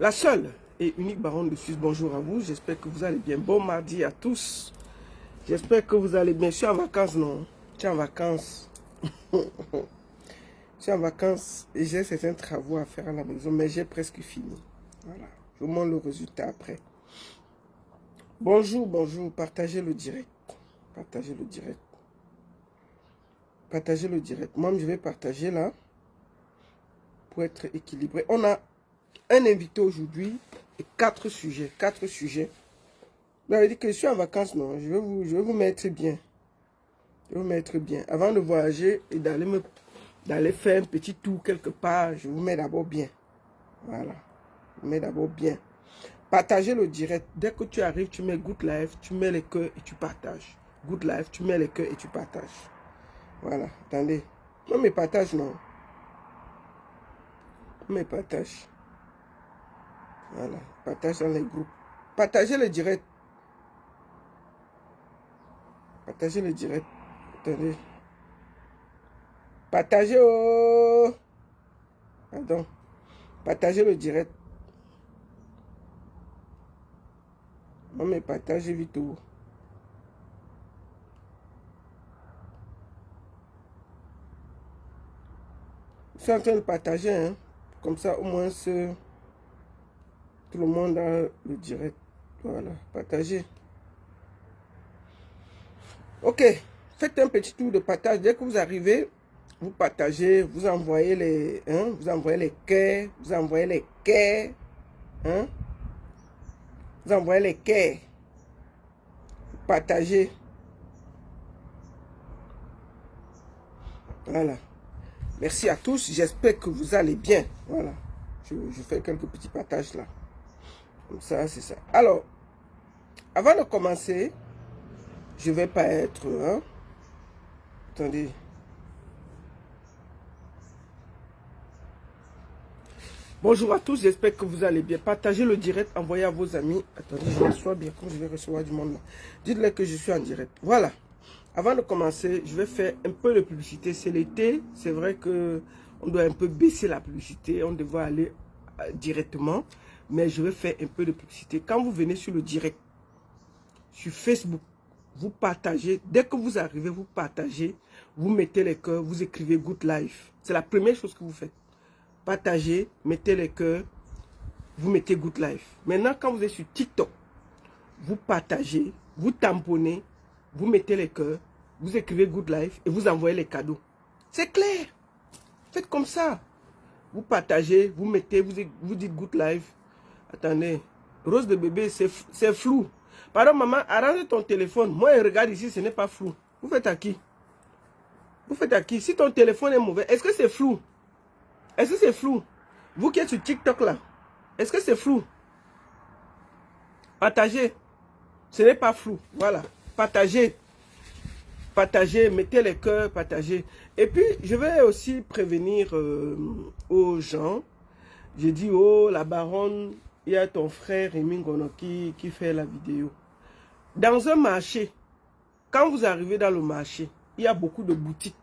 La seule et unique baronne de Suisse, bonjour à vous. J'espère que vous allez bien. Bon mardi à tous. J'espère que vous allez bien. Je suis en vacances, non? Je suis en vacances. Je suis en vacances et j'ai certains travaux à faire à la maison, mais j'ai presque fini. Voilà. Je vous montre le résultat après. Bonjour, bonjour. Partagez le direct. Partagez le direct. Partagez le direct. Moi, je vais partager là pour être équilibré. On a un invité aujourd'hui et 4 sujets. 4 sujets. Vous avez dit que je suis en vacances, non? Je vais vous mettre bien. Je vais vous mettre bien. Avant de voyager et d'aller faire un petit tour quelque part, je vous mets d'abord bien. Voilà. Je vous mets d'abord bien. Partagez le direct. Dès que tu arrives, tu mets Good Life, tu mets les cœurs et tu partages. Good Life, tu mets les cœurs et tu partages. Voilà. Attendez. Non, mais partage, non. Mais partage. Voilà. Partage dans les groupes. Partagez le direct. Partagez le direct. Attendez. Partagez. Oh. Pardon. Partagez le direct. Non, mais partagez vite. Oh. Je suis en train de partager. Hein. Comme ça, au moins, tout le monde a le direct. Voilà. Partagez. Ok. Faites un petit tour de partage. Dès que vous arrivez, vous partagez, vous envoyez les, vous envoyez les cœurs, vous envoyez les cœurs, vous envoyez les cœurs, partagez. Voilà. Merci à tous. J'espère que vous allez bien. Voilà. Je fais quelques petits partages là. Comme ça, c'est ça. Alors, avant de commencer, je vais pas être, attendez. Bonjour à tous, j'espère que vous allez bien. Partagez le direct, envoyez à vos amis. Attendez, je reçois bien, comme je vais recevoir du monde là. Dites-leur que je suis en direct. Voilà. Avant de commencer, je vais faire un peu de publicité. C'est l'été, c'est vrai que on doit un peu baisser la publicité. On devrait aller directement. Mais je vais faire un peu de publicité. Quand vous venez sur le direct, sur Facebook, vous partagez. Dès que vous arrivez, vous partagez. Vous mettez les cœurs, vous écrivez Good Life. C'est la première chose que vous faites. Partagez, mettez les cœurs, vous mettez Good Life. Maintenant, quand vous êtes sur TikTok, vous partagez, vous tamponnez, vous mettez les cœurs, vous écrivez Good Life et vous envoyez les cadeaux. C'est clair. Faites comme ça. Vous partagez, vous mettez, vous dites Good Life. Attendez, rose de bébé, c'est flou. Pardon, maman, arrange ton téléphone. Moi, je regarde ici, ce n'est pas flou. Vous faites à qui? Vous faites à qui? Si ton téléphone est mauvais, est-ce que c'est flou? Est-ce que c'est flou? Vous qui êtes sur TikTok là, est-ce que c'est flou? Partagez. Ce n'est pas flou. Voilà. Partagez. Partagez. Mettez les cœurs. Partagez. Et puis, je vais aussi prévenir aux gens. J'ai dit, oh, la baronne, il y a ton frère Rémi Ngono qui fait la vidéo. Dans un marché, quand vous arrivez dans le marché, il y a beaucoup de boutiques.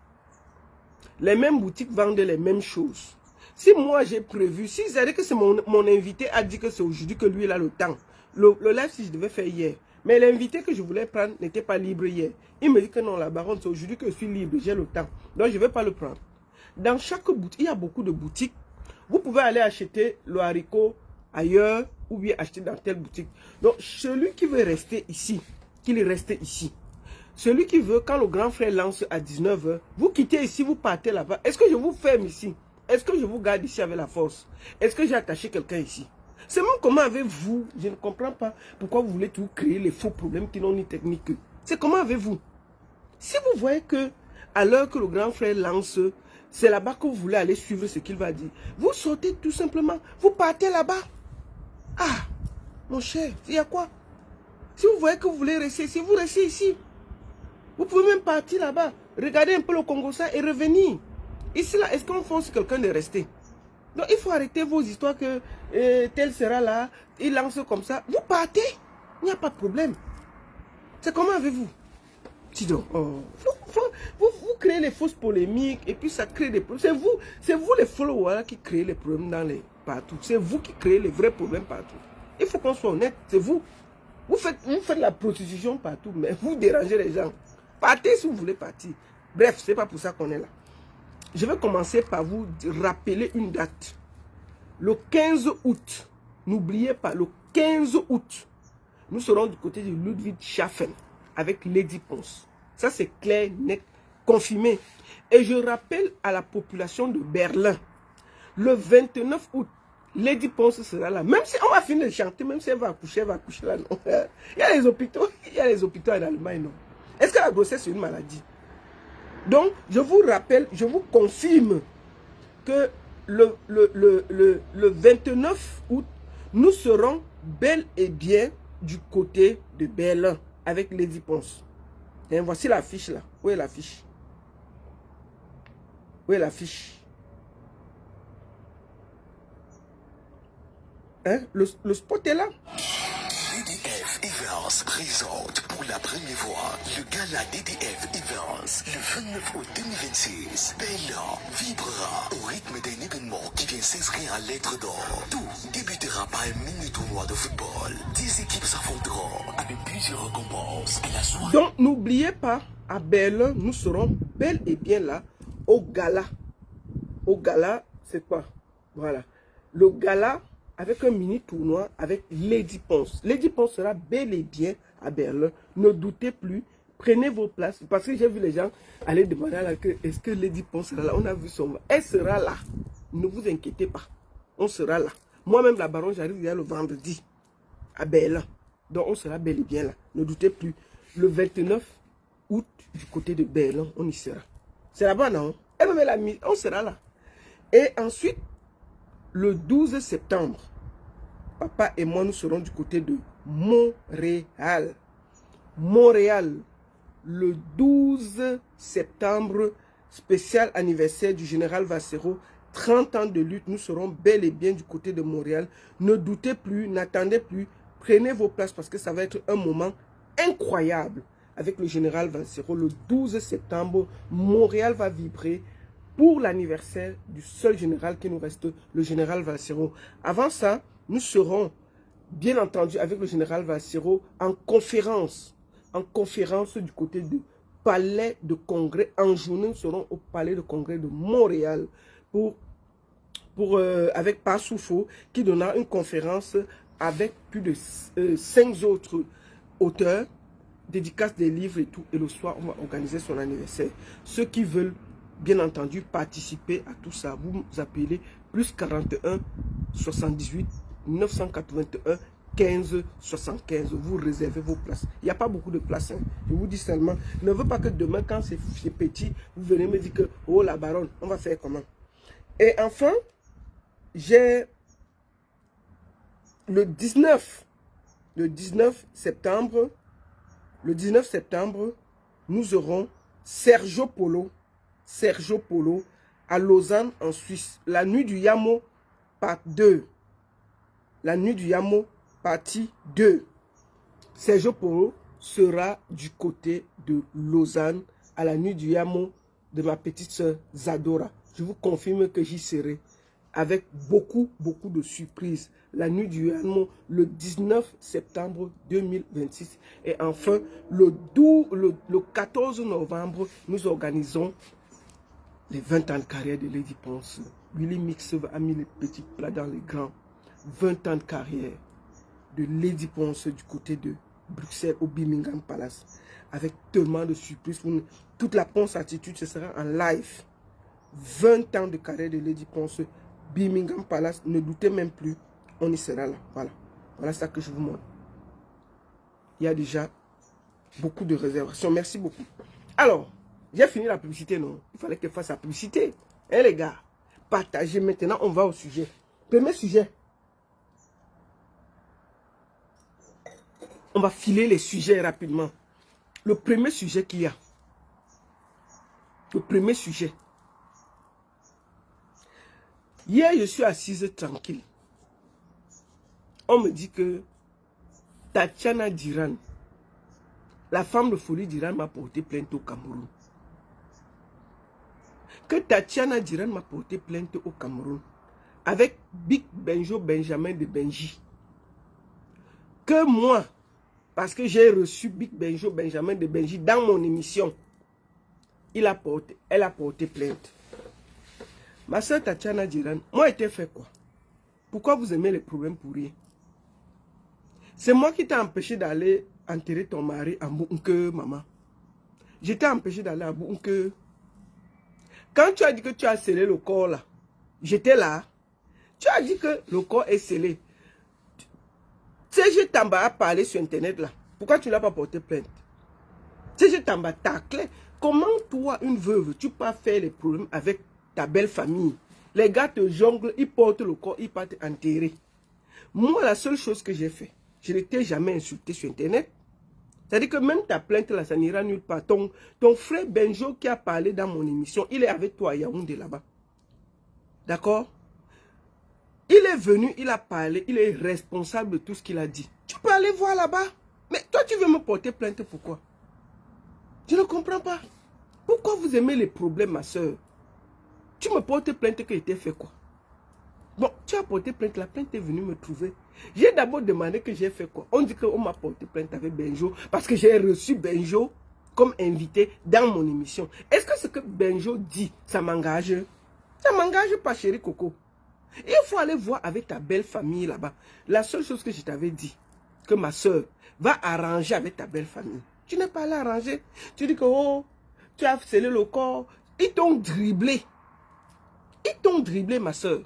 Les mêmes boutiques vendent les mêmes choses. Si moi j'ai prévu, si c'est-à-dire que c'est mon invité a dit que c'est aujourd'hui que lui il a le temps. Le live si je devais faire hier. Mais l'invité que je voulais prendre n'était pas libre hier. Il me dit que non, la baronne, c'est aujourd'hui que je suis libre, j'ai le temps. Donc je ne vais pas le prendre. Dans chaque boutique, il y a beaucoup de boutiques. Vous pouvez aller acheter le haricot ailleurs ou bien acheter dans telle boutique. Donc celui qui veut rester ici, qu'il reste ici. Celui qui veut, quand le grand frère lance à 19 h, vous quittez ici, vous partez là-bas. Est-ce que je vous ferme ici? Est-ce que je vous garde ici avec la force? Est-ce que j'ai attaché quelqu'un ici? C'est moi comment avec vous? Je ne comprends pas pourquoi vous voulez tout créer les faux problèmes qui n'ont ni technique. C'est comment avec vous? Si vous voyez que à l'heure que le grand frère lance, c'est là-bas que vous voulez aller suivre ce qu'il va dire. Vous sortez tout simplement, vous partez là-bas. Ah, mon cher, il y a quoi? Si vous voyez que vous voulez rester ici, vous restez ici. Vous pouvez même partir là-bas, regarder un peu le Congo ça et revenir. Ici là, est-ce qu'on force quelqu'un de rester? Donc il faut arrêter vos histoires que tel sera là, il lance comme ça. Vous partez, il n'y a pas de problème. C'est comment avez-vous? Dis donc, vous créez les fausses polémiques et puis ça crée des problèmes. C'est vous les followers qui créez les problèmes partout. C'est vous qui créez les vrais problèmes partout. Il faut qu'on soit honnête, c'est vous. Vous faites la prostitution partout, mais vous dérangez les gens. Partez si vous voulez partir. Bref, c'est pas pour ça qu'on est là. Je vais commencer par vous rappeler une date. Le 15 août, n'oubliez pas, le 15 août, nous serons du côté de Ludwigshafen avec Lady Ponce. Ça, c'est clair, net, confirmé. Et je rappelle à la population de Berlin, le 29 août, Lady Ponce sera là. Même si on va finir de chanter, même si elle va accoucher là. Non. Il y a les hôpitaux en Allemagne, non. Est-ce que la grossesse est une maladie? Donc, je vous rappelle, je vous confirme que le 29 août, nous serons bel et bien du côté de Berlin avec Lady Ponce. Et voici l'affiche là. Où est l'affiche? Où est l'affiche? Hein? Le spot est là. DDF Events présente pour la première fois le gala DDF Events le 29 août 2026. Berlin vibrera au rythme d'un événement qui vient s'inscrire à lettres d'or. Tout débutera par un mini-tournoi de football. 10 équipes s'affronteront avec plusieurs récompenses à la soirée. Donc n'oubliez pas, à Berlin, nous serons bel et bien là au gala. Au gala, c'est quoi? Voilà. Le gala avec un mini tournoi avec Lady Ponce. Lady Ponce sera bel et bien à Berlin. Ne doutez plus. Prenez vos places. Parce que j'ai vu les gens aller demander à la queue, est-ce que Lady Ponce sera là? On a vu son... Elle sera là. Ne vous inquiétez pas. On sera là. Moi-même, la baronne, j'arrive déjà le vendredi à Berlin. Donc, on sera bel et bien là. Ne doutez plus. Le 29 août, du côté de Berlin, on y sera. C'est là-bas, non? Elle me l'a mis. On sera là. Et ensuite, le 12 septembre, papa et moi, nous serons du côté de Montréal. Montréal, le 12 septembre, spécial anniversaire du général Vassero, 30 ans de lutte, nous serons bel et bien du côté de Montréal. Ne doutez plus, n'attendez plus, prenez vos places parce que ça va être un moment incroyable avec le général Vassero. Le 12 septembre, Montréal va vibrer pour l'anniversaire du seul général qui nous reste, le général Vassero. Avant ça, nous serons, bien entendu, avec le général Vassero, en conférence du côté du palais de congrès. En journée, nous serons au palais de congrès de Montréal avec Passoufo, qui donnera une conférence avec plus de 5 autres auteurs, dédicace des livres et tout. Et le soir, on va organiser son anniversaire. Ceux qui veulent, bien entendu, participer à tout ça, vous appelez plus 41 78 981 15 75. Vous réservez vos places. Il n'y a pas beaucoup de places. Hein. Je vous dis seulement, je ne veux pas que demain, quand c'est petit, vous venez me dire que, oh la baronne, on va faire comment? Et enfin, j'ai le 19 septembre, nous aurons Sergio Polo à Lausanne en Suisse. La nuit du Yamo, part 2. La nuit du Yamo, partie 2. Sergio Polo sera du côté de Lausanne à la nuit du Yamo de ma petite soeur Zadora. Je vous confirme que j'y serai avec beaucoup de surprises. La nuit du Yamo, le 19 septembre 2026. Et enfin, le 14 novembre, nous organisons les 20 ans de carrière de Lady Ponce. Willy Mix a mis les petits plats dans les grands. 20 ans de carrière de Lady Ponce du côté de Bruxelles au Birmingham Palace. Avec tellement de surprises. Toute la Ponce Attitude, ce sera en live. 20 ans de carrière de Lady Ponce, Birmingham Palace. Ne doutez même plus, on y sera là. Voilà. Voilà ça que je vous montre. Il y a déjà beaucoup de réservations. Merci beaucoup. Alors, j'ai fini la publicité, non? Il fallait qu'elle fasse la publicité. Hein, les gars? Partagez maintenant, on va au sujet. Premier sujet. On va filer les sujets rapidement. Le premier sujet qu'il y a. Le premier sujet. Hier, je suis assise tranquille. On me dit que Tatiana Diran, la femme de folie d'Iran, m'a porté plainte au Cameroun. Que Tatiana Diran m'a porté plainte au Cameroun. avec Big Benjo Benjamin de Benji. Que moi, parce que j'ai reçu Big Benjo Benjamin de Benji dans mon émission, elle a porté plainte. Ma soeur Tatiana Diran, moi, j'ai fait quoi? Pourquoi vous aimez les problèmes pour rien? C'est moi qui t'ai empêché d'aller enterrer ton mari à Bounke, maman. Je t'ai empêché d'aller à Bounke. Quand tu as dit que tu as scellé le corps là, j'étais là. Tu as dit que le corps est scellé. CG Tamba a parlé sur internet là. Pourquoi tu ne l'as pas porté plainte? CG Tamba taclé. Comment toi, une veuve, tu peux faire les problèmes avec ta belle famille? Les gars te jonglent, ils portent le corps, ils partent enterrer. Moi, la seule chose que j'ai fait, je ne t'ai jamais insulté sur internet. C'est-à-dire que même ta plainte là, ça n'ira nulle part. Ton frère Benjo qui a parlé dans mon émission, il est avec toi à Yaoundé là-bas. D'accord? Il est venu, il a parlé, il est responsable de tout ce qu'il a dit. Tu peux aller voir là-bas. Mais toi, tu veux me porter plainte, pourquoi? Je ne comprends pas. Pourquoi vous aimez les problèmes, ma soeur? Tu me portes plainte que j'étais fait quoi? Bon, tu as porté plainte, la plainte est venue me trouver. J'ai d'abord demandé que j'ai fait quoi? On dit qu'on m'a porté plainte avec Benjo parce que j'ai reçu Benjo comme invité dans mon émission. Est-ce que ce que Benjo dit, ça m'engage? Ça m'engage pas, chérie Coco. Il faut aller voir avec ta belle famille là-bas. La seule chose que je t'avais dit, que ma soeur va arranger avec ta belle famille. Tu n'es pas allé arranger. Tu dis que oh, tu as scellé le corps. Ils t'ont dribblé. Ils t'ont dribblé, ma soeur.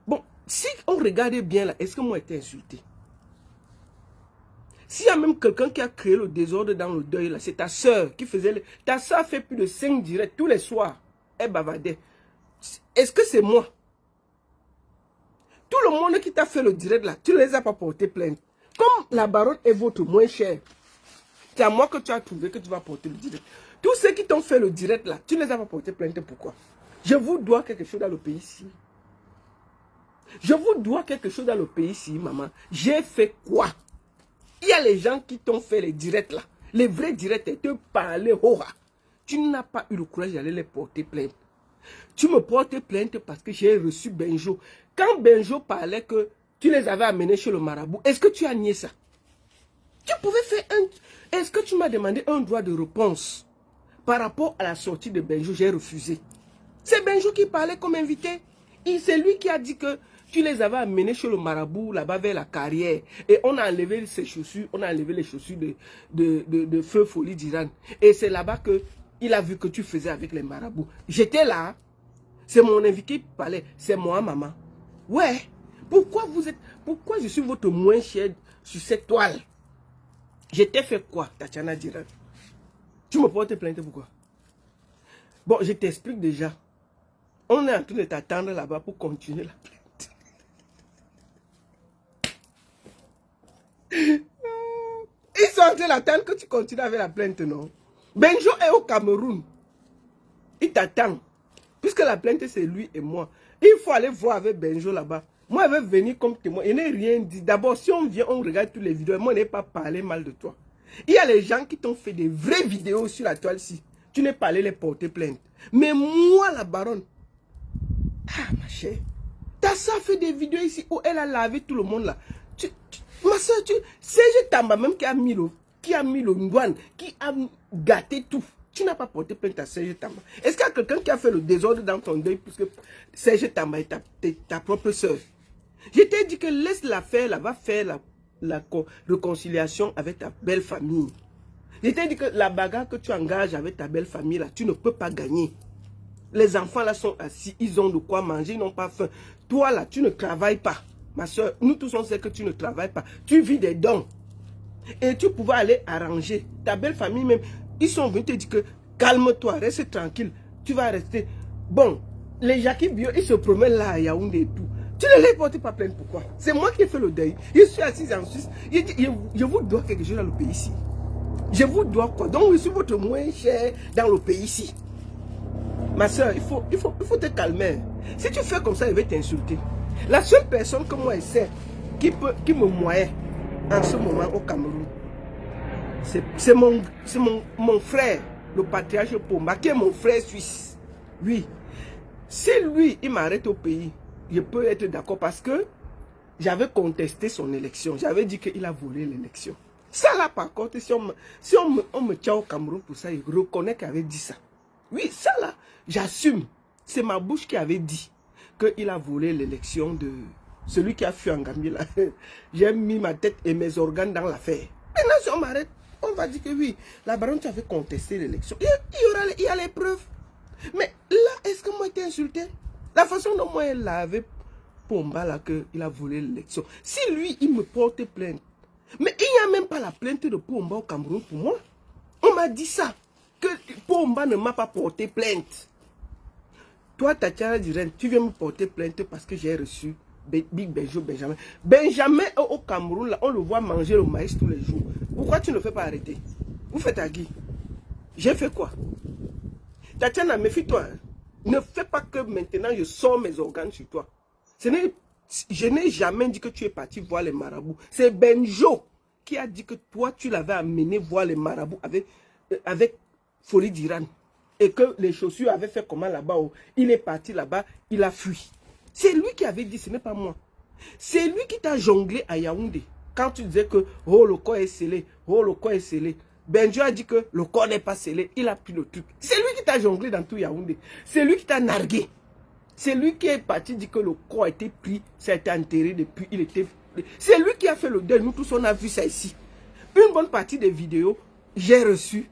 Bon, si on regardait bien là, est-ce que moi j'ai été insulté? S'il y a même quelqu'un qui a créé le désordre dans le deuil là, c'est ta soeur qui faisait... Ta soeur fait plus de 5 directs tous les soirs. Elle bavardait. Est-ce que c'est moi? Tout le monde qui t'a fait le direct là, tu ne les as pas porté plainte. Comme la baronne est votre moins chère, c'est à moi que tu as trouvé que tu vas porter le direct. Tous ceux qui t'ont fait le direct là, tu ne les as pas porté plainte, pourquoi? Je vous dois quelque chose dans le pays ici. Je vous dois quelque chose dans le pays ici, maman. J'ai fait quoi? Il y a les gens qui t'ont fait les directs là. Les vrais directs, ils te parlaient, oh, tu n'as pas eu le courage d'aller les porter plainte. Tu me portes plainte parce que j'ai reçu Benjo. Quand Benjo parlait que tu les avais amenés chez le marabout, est-ce que tu as nié ça? Tu pouvais faire un... Est-ce que tu m'as demandé un droit de réponse par rapport à la sortie de Benjo? J'ai refusé. C'est Benjo qui parlait comme invité. C'est lui qui a dit que tu les avais amenés chez le marabout, là-bas vers la carrière. Et on a enlevé ses chaussures, on a enlevé les chaussures de Feu Folie d'Iran. Et c'est là-bas qu'il a vu que tu faisais avec les marabouts. J'étais là. C'est mon invité qui parlait. C'est moi, maman. Ouais. Pourquoi je suis votre moins cher sur cette toile? J'étais fait quoi, Tatiana Diran? Tu me portes plainte pourquoi? Bon, je t'explique déjà. On est en train de t'attendre là-bas pour continuer la plainte. Ils sont en train d'attendre que tu continues avec la plainte, non? Benjo est au Cameroun. Il t'attend. Puisque la plainte, c'est lui et moi. Il faut aller voir avec Benjo là-bas. Moi, je vais venir comme témoin. Il n'est rien dit. D'abord, si on vient, on regarde toutes les vidéos. Moi, je n'ai pas parlé mal de toi. Il y a les gens qui t'ont fait des vraies vidéos sur la toile-ci. Tu n'es pas allé les porter plainte. Mais moi, la baronne, ah, ma chère, ta soeur fait des vidéos ici où elle a lavé tout le monde là. Ma soeur, c'est Tamba même qui a mis le ndouane, qui a gâté tout. Tu n'as pas porté plainte à Serge Tamba. Est-ce qu'il y a quelqu'un qui a fait le désordre dans ton deuil puisque Serge Tamba est ta propre soeur? Je t'ai dit que laisse-la faire, là, va faire la réconciliation avec ta belle famille. Je t'ai dit que la bagarre que tu engages avec ta belle famille, là, tu ne peux pas gagner. Les enfants là sont assis, ils ont de quoi manger, ils n'ont pas faim. Toi là, tu ne travailles pas. Ma soeur, nous tous on sait que tu ne travailles pas. Tu vis des dons. Et tu pouvais aller arranger. Ta belle famille même, ils sont venus te dire que calme-toi, reste tranquille. Tu vas rester. Bon, les Jackie Bio, ils se promènent là à Yaoundé et tout. Tu ne les portes pas plainte, pourquoi? C'est moi qui ai fait le deuil. Je suis assis en Suisse. Je vous dois quelque chose dans le pays ici. Je vous dois quoi? Donc je suis votre moins cher dans le pays ici. Ma soeur, il faut te calmer. Si tu fais comme ça, il va t'insulter. La seule personne que moi je sais qui me moye en ce moment au Cameroun, c'est mon frère, le patriarche Pomba, qui est mon frère suisse. Oui. Si lui, il m'arrête au pays, je peux être d'accord parce que j'avais contesté son élection. J'avais dit qu'il a volé l'élection. Ça là, par contre, si on me tient au Cameroun pour ça, il reconnaît qu'il avait dit ça. Oui, ça là, j'assume. C'est ma bouche qui avait dit qu'il a volé l'élection de celui qui a fui en Gambie là. J'ai mis ma tête et mes organes dans l'affaire. Maintenant, si on m'arrête, on va dire que oui, la baronne, tu avais contesté l'élection. Il y a les preuves. Mais là, est-ce que moi j'ai été insulté? La façon dont moi elle avait Pomba là qu'il a volé l'élection. Si lui, il me porte plainte. Mais il n'y a même pas la plainte de Pomba au Cameroun pour moi. On m'a dit ça. Que Pomba ne m'a pas porté plainte. Toi, Tatiana Duren, tu viens me porter plainte parce que j'ai reçu Big Benjo Benjamin. Benjamin au Cameroun, là, on le voit manger le maïs tous les jours. Pourquoi tu ne fais pas arrêter? Vous faites à qui? J'ai fait quoi? Tatiana, méfie-toi. Ne fais pas que maintenant je sors mes organes sur toi. Je n'ai jamais dit que tu es parti voir les marabouts. C'est Benjo qui a dit que toi, tu l'avais amené voir les marabouts avec Folie d'Iran. Et que les chaussures avaient fait comment là-bas. Il est parti là-bas, il a fui. C'est lui qui avait dit, ce n'est pas moi. C'est lui qui t'a jonglé à Yaoundé. Quand tu disais que oh, le corps est scellé, oh, le corps est scellé. Benjo a dit que le corps n'est pas scellé, il a pris le truc. C'est lui qui t'a jonglé dans tout Yaoundé. C'est lui qui t'a nargué. C'est lui qui est parti dire que le corps a été pris, ça a été enterré depuis, il était... C'est lui qui a fait le deuil, nous tous on a vu ça ici. Une bonne partie des vidéos, j'ai reçu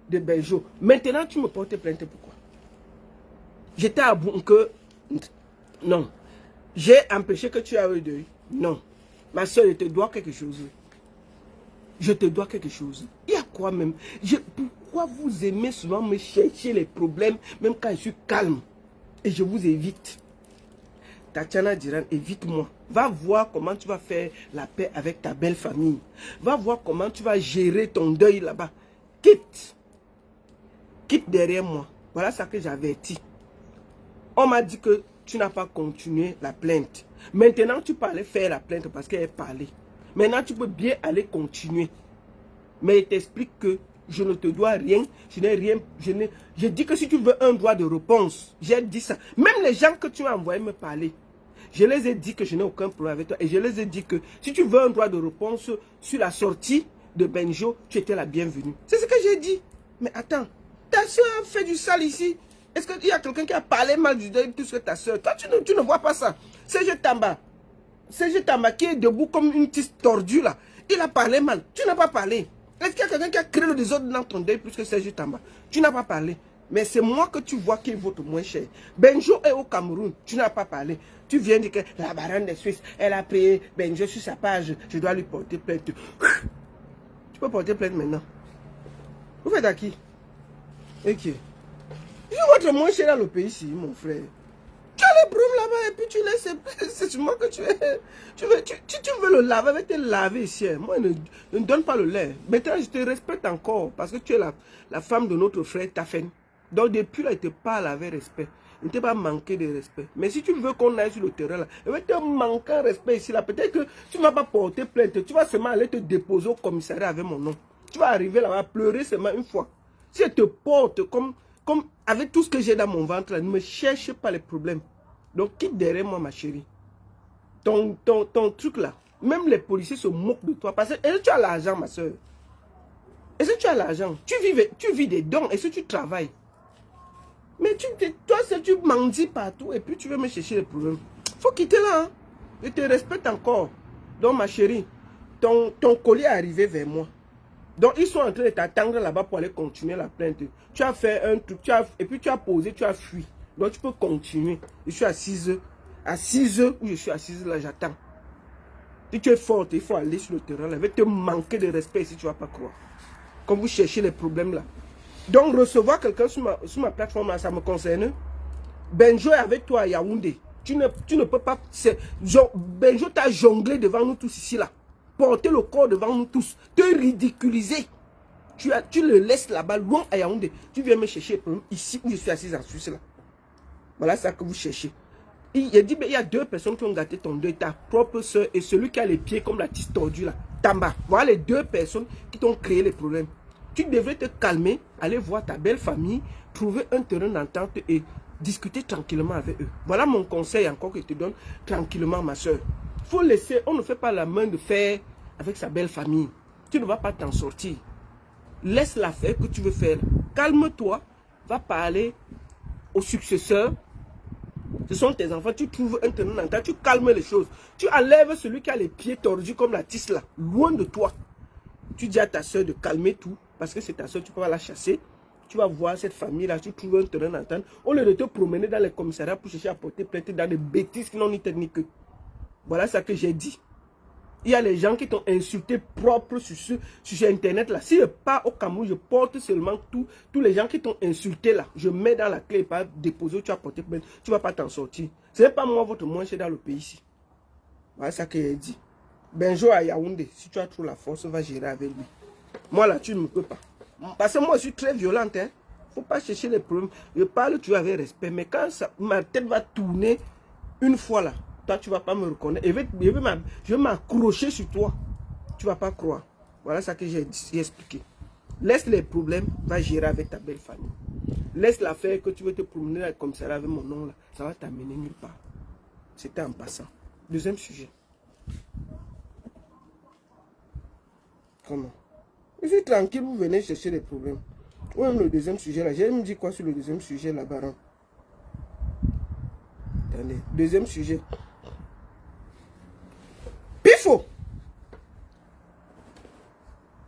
de Benjo. Maintenant, tu me portes plainte, pourquoi? J'étais à bout que... Non. J'ai empêché que tu aies le deuil. Non. Ma soeur, je te dois quelque chose. Je te dois quelque chose. Il y a quoi même? Pourquoi vous aimez souvent me chercher les problèmes, même quand je suis calme? Et je vous évite. Tatiana Duren, évite-moi. Va voir comment tu vas faire la paix avec ta belle famille. Va voir comment tu vas gérer ton deuil là-bas. Quitte. Quitte derrière moi. Voilà ce que j'avertis. On m'a dit que tu n'as pas continué la plainte. Maintenant, tu peux aller faire la plainte parce qu'elle parlait. Maintenant, tu peux bien aller continuer. Mais il t'explique que je ne te dois rien. Je n'ai rien. Je dis que si tu veux un droit de réponse, j'ai dit ça. Même les gens que tu as envoyés me parler, je les ai dit que je n'ai aucun problème avec toi. Et je les ai dit que si tu veux un droit de réponse sur la sortie de Benjo, tu étais la bienvenue. C'est ce que j'ai dit. Mais attends, ta soeur a fait du sale ici. Est-ce qu'il y a quelqu'un qui a parlé mal du deuil plus que ta soeur? Toi, tu ne vois pas ça. Serge Tamba. Serge Tamba qui est debout comme une petite tordue là. Il a parlé mal. Tu n'as pas parlé. Est-ce qu'il y a quelqu'un qui a créé le désordre dans ton deuil plus que Serge Tamba? Tu n'as pas parlé. Mais c'est moi que tu vois qui vaut moins cher. Benjo est au Cameroun. Tu n'as pas parlé. Tu viens dire que la baronne des Suisses, elle a payé Benjo sur sa page. Je dois lui porter plainte. Tu peux porter plainte maintenant. Vous faites à qui? Ok. Je vois moins cher dans le pays ici, mon frère. Tu as les brumes là-bas et puis tu laisses. C'est sur moi que tu es. Tu veux le laver, avec te laver ici. Moi, ne donne pas le lait. Maintenant, je te respecte encore parce que tu es la femme de notre frère Tafen. Donc, depuis là, il te parle avec respect. Il ne t'a pas manqué de respect. Mais si tu veux qu'on aille sur le terrain là, il va te manquer un respect ici là. Peut-être que tu ne vas pas porter plainte. Tu vas seulement aller te déposer au commissariat avec mon nom. Tu vas arriver là-bas, pleurer seulement une fois. Si elle te porte comme avec tout ce que j'ai dans mon ventre, là, ne me cherche pas les problèmes. Donc, quitte derrière moi, ma chérie. Ton truc là, même les policiers se moquent de toi. Parce que est-ce que tu as l'argent, ma soeur? Est-ce que tu as l'argent? Tu vis des dons. Est-ce que tu travailles? Mais toi, tu mendis partout et puis tu veux me chercher les problèmes. Faut quitter là. Hein? Je te respecte encore. Donc, ma chérie, ton collier est arrivé vers moi. Donc, ils sont en train de t'attendre là-bas pour aller continuer la plainte. Tu as fait un truc, et puis tu as posé, tu as fui. Donc, tu peux continuer. Je suis assise où je suis assise là, j'attends. Si tu es forte, il faut aller sur le terrain. Là. Il va te manquer de respect si tu ne vas pas croire. Comme vous cherchez les problèmes là. Donc, recevoir quelqu'un sur ma plateforme là, ça me concerne. Benjo est avec toi à Yaoundé. Tu ne peux pas... Benjo t'a jonglé devant nous tous ici là. Porter le corps devant nous tous, te ridiculiser. Tu le laisses là-bas, loin à Yaoundé. Tu viens me chercher ici où je suis assise en Suisse là. Voilà ça que vous cherchez. Il dit, mais il y a deux personnes qui ont gâté ton deuil, ta propre soeur et celui qui a les pieds comme la tisse tordue là. Tamba. Voilà les deux personnes qui t'ont créé les problèmes. Tu devrais te calmer, aller voir ta belle famille, trouver un terrain d'entente et discuter tranquillement avec eux. Voilà mon conseil encore que je te donne tranquillement, ma soeur. Il faut laisser, on ne fait pas la main de fer avec sa belle famille. Tu ne vas pas t'en sortir. Laisse-la faire que tu veux faire. Calme-toi, va parler au successeur. Ce sont tes enfants, tu trouves un tenant d'entente, tu calmes les choses. Tu enlèves celui qui a les pieds tordus comme la tisse là, loin de toi. Tu dis à ta soeur de calmer tout, parce que c'est ta soeur, tu peux pas la chasser. Tu vas voir cette famille-là, tu trouves un terrain d'entente. Au lieu de te promener dans les commissariats pour chercher à porter plainte dans des bêtises qui n'ont ni tête ni queue. Voilà ce que j'ai dit. Il y a les gens qui t'ont insulté propre sur Internet là. Si je pars au Cameroun, je porte seulement tous les gens qui t'ont insulté là. Je mets dans la clé et pas déposer, tu vas porter plainte. Tu ne vas pas t'en sortir. Ce n'est pas moi votre moins cher dans le pays ici. Voilà ce que j'ai dit. Benjo à Yaoundé, si tu as trop la force, va gérer avec lui. Moi là, tu ne peux pas. Parce que moi, je suis très violente. Il ne faut pas chercher les problèmes. Je parle, tu avec respect. Mais quand ma tête va tourner une fois là, toi, tu ne vas pas me reconnaître. Je vais m'accrocher sur toi. Tu ne vas pas croire. Voilà ce que j'ai expliqué. Laisse les problèmes, va gérer avec ta belle famille. Laisse la faire que tu veux te promener comme ça avec mon nom là. Ça va t'amener nulle part. C'était en passant. Deuxième sujet. Comment? Je suis tranquille, vous venez chercher des problèmes. Ou même le deuxième sujet là. J'ai me dit quoi sur le deuxième sujet là, baron? Attendez, deuxième sujet. Pifo!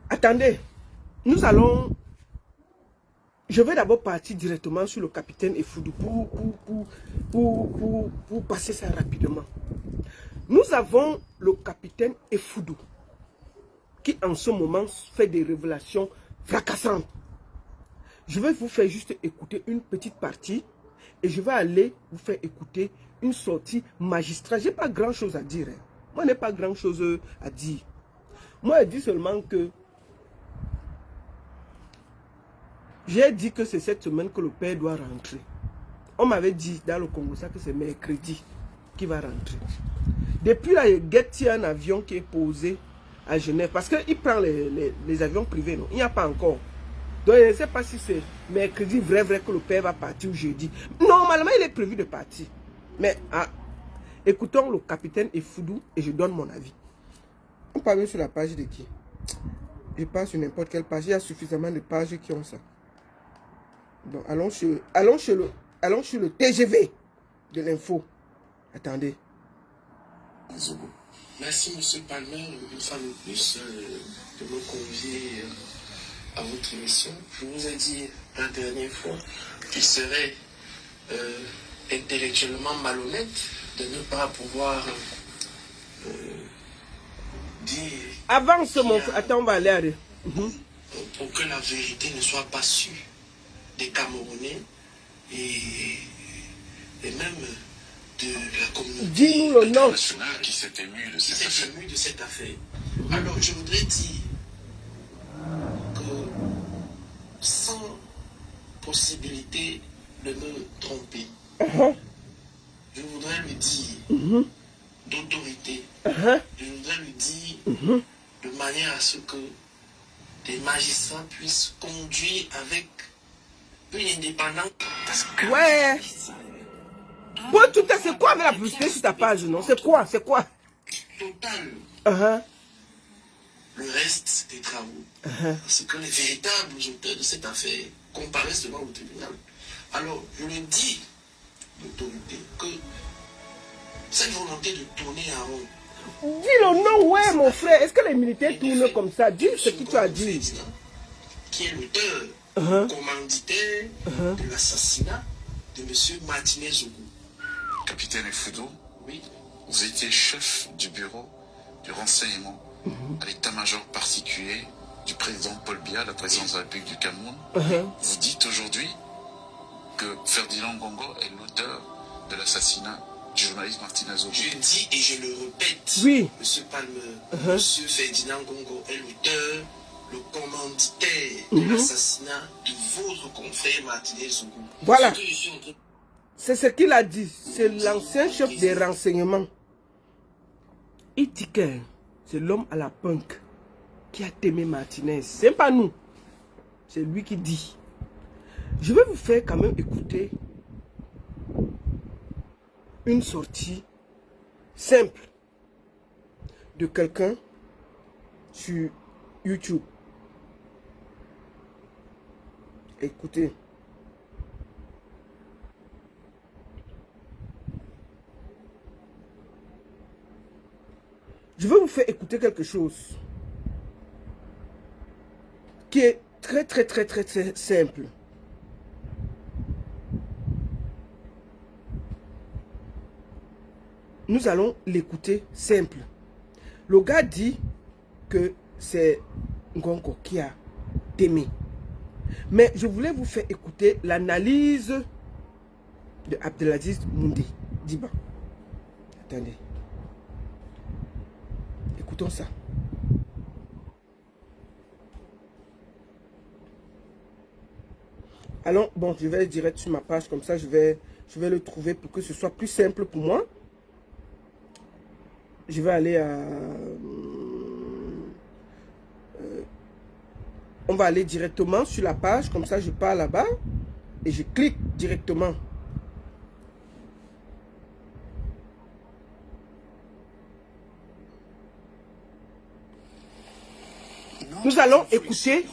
Attendez, nous allons... Je vais d'abord partir directement sur le capitaine Effoudou pour passer ça rapidement. Nous avons le capitaine Effoudou qui en ce moment fait des révélations fracassantes. Je vais vous faire juste écouter une petite partie et je vais aller vous faire écouter une sortie magistrale. Je n'ai pas grand chose à dire. Moi, je n'ai pas grand chose à dire. Moi, je dis seulement que j'ai dit que c'est cette semaine que le père doit rentrer. On m'avait dit dans le Congo ça que c'est mercredi qu'il va rentrer. Depuis là, il y a un avion qui est posé à Genève. Parce qu'il prend les avions privés, non? Il n'y a pas encore. Donc, je ne sais pas si c'est mercredi vrai que le père va partir ou jeudi. Normalement, il est prévu de partir. Mais écoutons le capitaine Effoudou et je donne mon avis. On parle sur la page de qui? Je parle sur n'importe quelle page. Il y a suffisamment de pages qui ont ça. Donc, allons sur le TGV de l'info. Attendez. Merci, monsieur Palmer, une fois de plus, de me convier à votre émission. Je vous ai dit la dernière fois qu'il serait intellectuellement malhonnête de ne pas pouvoir dire... Avance, mon frère. Attends, on va aller. Pour que la vérité ne soit pas sûre des Camerounais et même de la communauté internationale qui s'est émue de cette affaire. Alors, je voudrais dire que sans possibilité de me tromper, je voudrais lui dire d'autorité, je voudrais lui dire de manière à ce que des magistrats puissent conduire avec une indépendance. Ouais. Bon, tout ça, c'est quoi avec la publicité sur ta page, non? C'est quoi? C'est quoi? Total. Le reste des travaux. Parce que les véritables auteurs de cette affaire comparaissent devant le tribunal. Alors, je le dis d'autorité que cette volonté de tourner en rond. Dis le nom, ouais, mon frère. Est-ce que les militaires tournent comme ça? Dis ce que tu as dit. Qui est l'auteur, commanditaire de l'assassinat de M. Martinez Zougou. Capitaine Effoudou, oui. Vous étiez chef du bureau du renseignement à l'état-major particulier du président Paul Biya, la présidence de la République du Cameroun. Vous dites aujourd'hui que Ferdinand Ngongo est l'auteur de l'assassinat du journaliste Martinez Zougou. Je dis et je le répète, oui. Monsieur Palmer, Monsieur Ferdinand Ngongo est l'auteur, le commanditaire de l'assassinat de votre confrère Martinez Zougou. Voilà. C'est ce qu'il a dit. C'est l'ancien chef des renseignements. Il dit que c'est l'homme à la punk qui a aimé Martinez. C'est pas nous. C'est lui qui dit. Je vais vous faire quand même écouter une sortie simple de quelqu'un sur YouTube. Écoutez. Je vais vous faire écouter quelque chose qui est très simple. Nous allons l'écouter simple. Le gars dit que c'est Ngongo qui a aimé. Mais je voulais vous faire écouter l'analyse de Abdelaziz Moundé Diba. Attendez. Écoutons ça. Alors, bon, je vais direct sur ma page, comme ça je vais le trouver pour que ce soit plus simple pour moi. Je vais aller à... on va aller directement sur la page, comme ça je pars là-bas et je clique directement. Nous allons écouter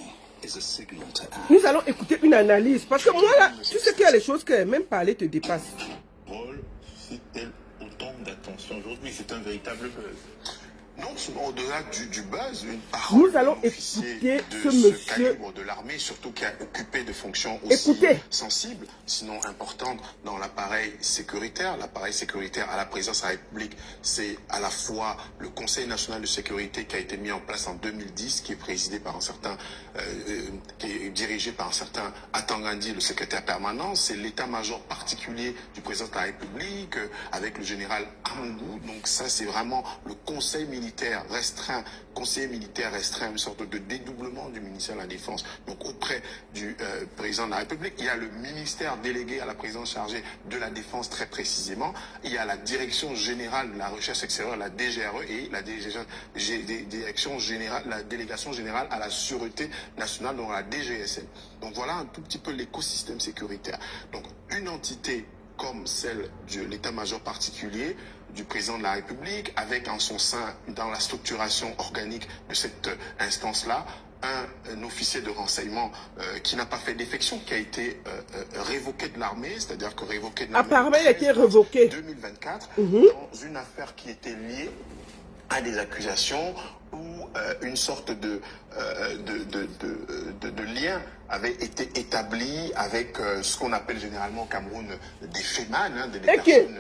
une analyse. Parce que moi là, tu sais qu'il y a les choses que même parler te dépasse. Paul suscite-t-elle autant d'attention aujourd'hui? C'est un véritable buzz. Non, au-delà du buzz, une parole nous allons écouter ce monsieur calibre de l'armée, surtout qui a occupé des fonctions aussi sensibles, sinon importantes dans l'appareil sécuritaire. L'appareil sécuritaire à la présidence de la République, c'est à la fois le Conseil national de sécurité qui a été mis en place en 2010, qui est présidé par un certain, qui est dirigé par un certain Atangandi, le secrétaire permanent. C'est l'état-major particulier du président de la République, avec le général Amongou. Donc ça, c'est vraiment le conseil militaire restreint, conseiller militaire restreint, une sorte de dédoublement du ministère de la Défense. Donc auprès du président de la République, il y a le ministère délégué à la présidence chargée de la Défense très précisément. Il y a la direction générale de la recherche extérieure, la DGRE, et la direction générale, la délégation générale à la sûreté nationale, donc la DGSN. Donc voilà un tout petit peu l'écosystème sécuritaire. Donc une entité comme celle de l'état-major particulier du président de la République, avec en son sein, dans la structuration organique de cette instance-là, un officier de renseignement qui n'a pas fait défection, qui a été révoqué de l'armée, c'est-à-dire que révoqué de l'armée. Apparemment, il a été révoqué. 2024, dans une affaire qui était liée à des accusations où une sorte de lien avait été établi avec ce qu'on appelle généralement au Cameroun des fémanes, hein, des personnes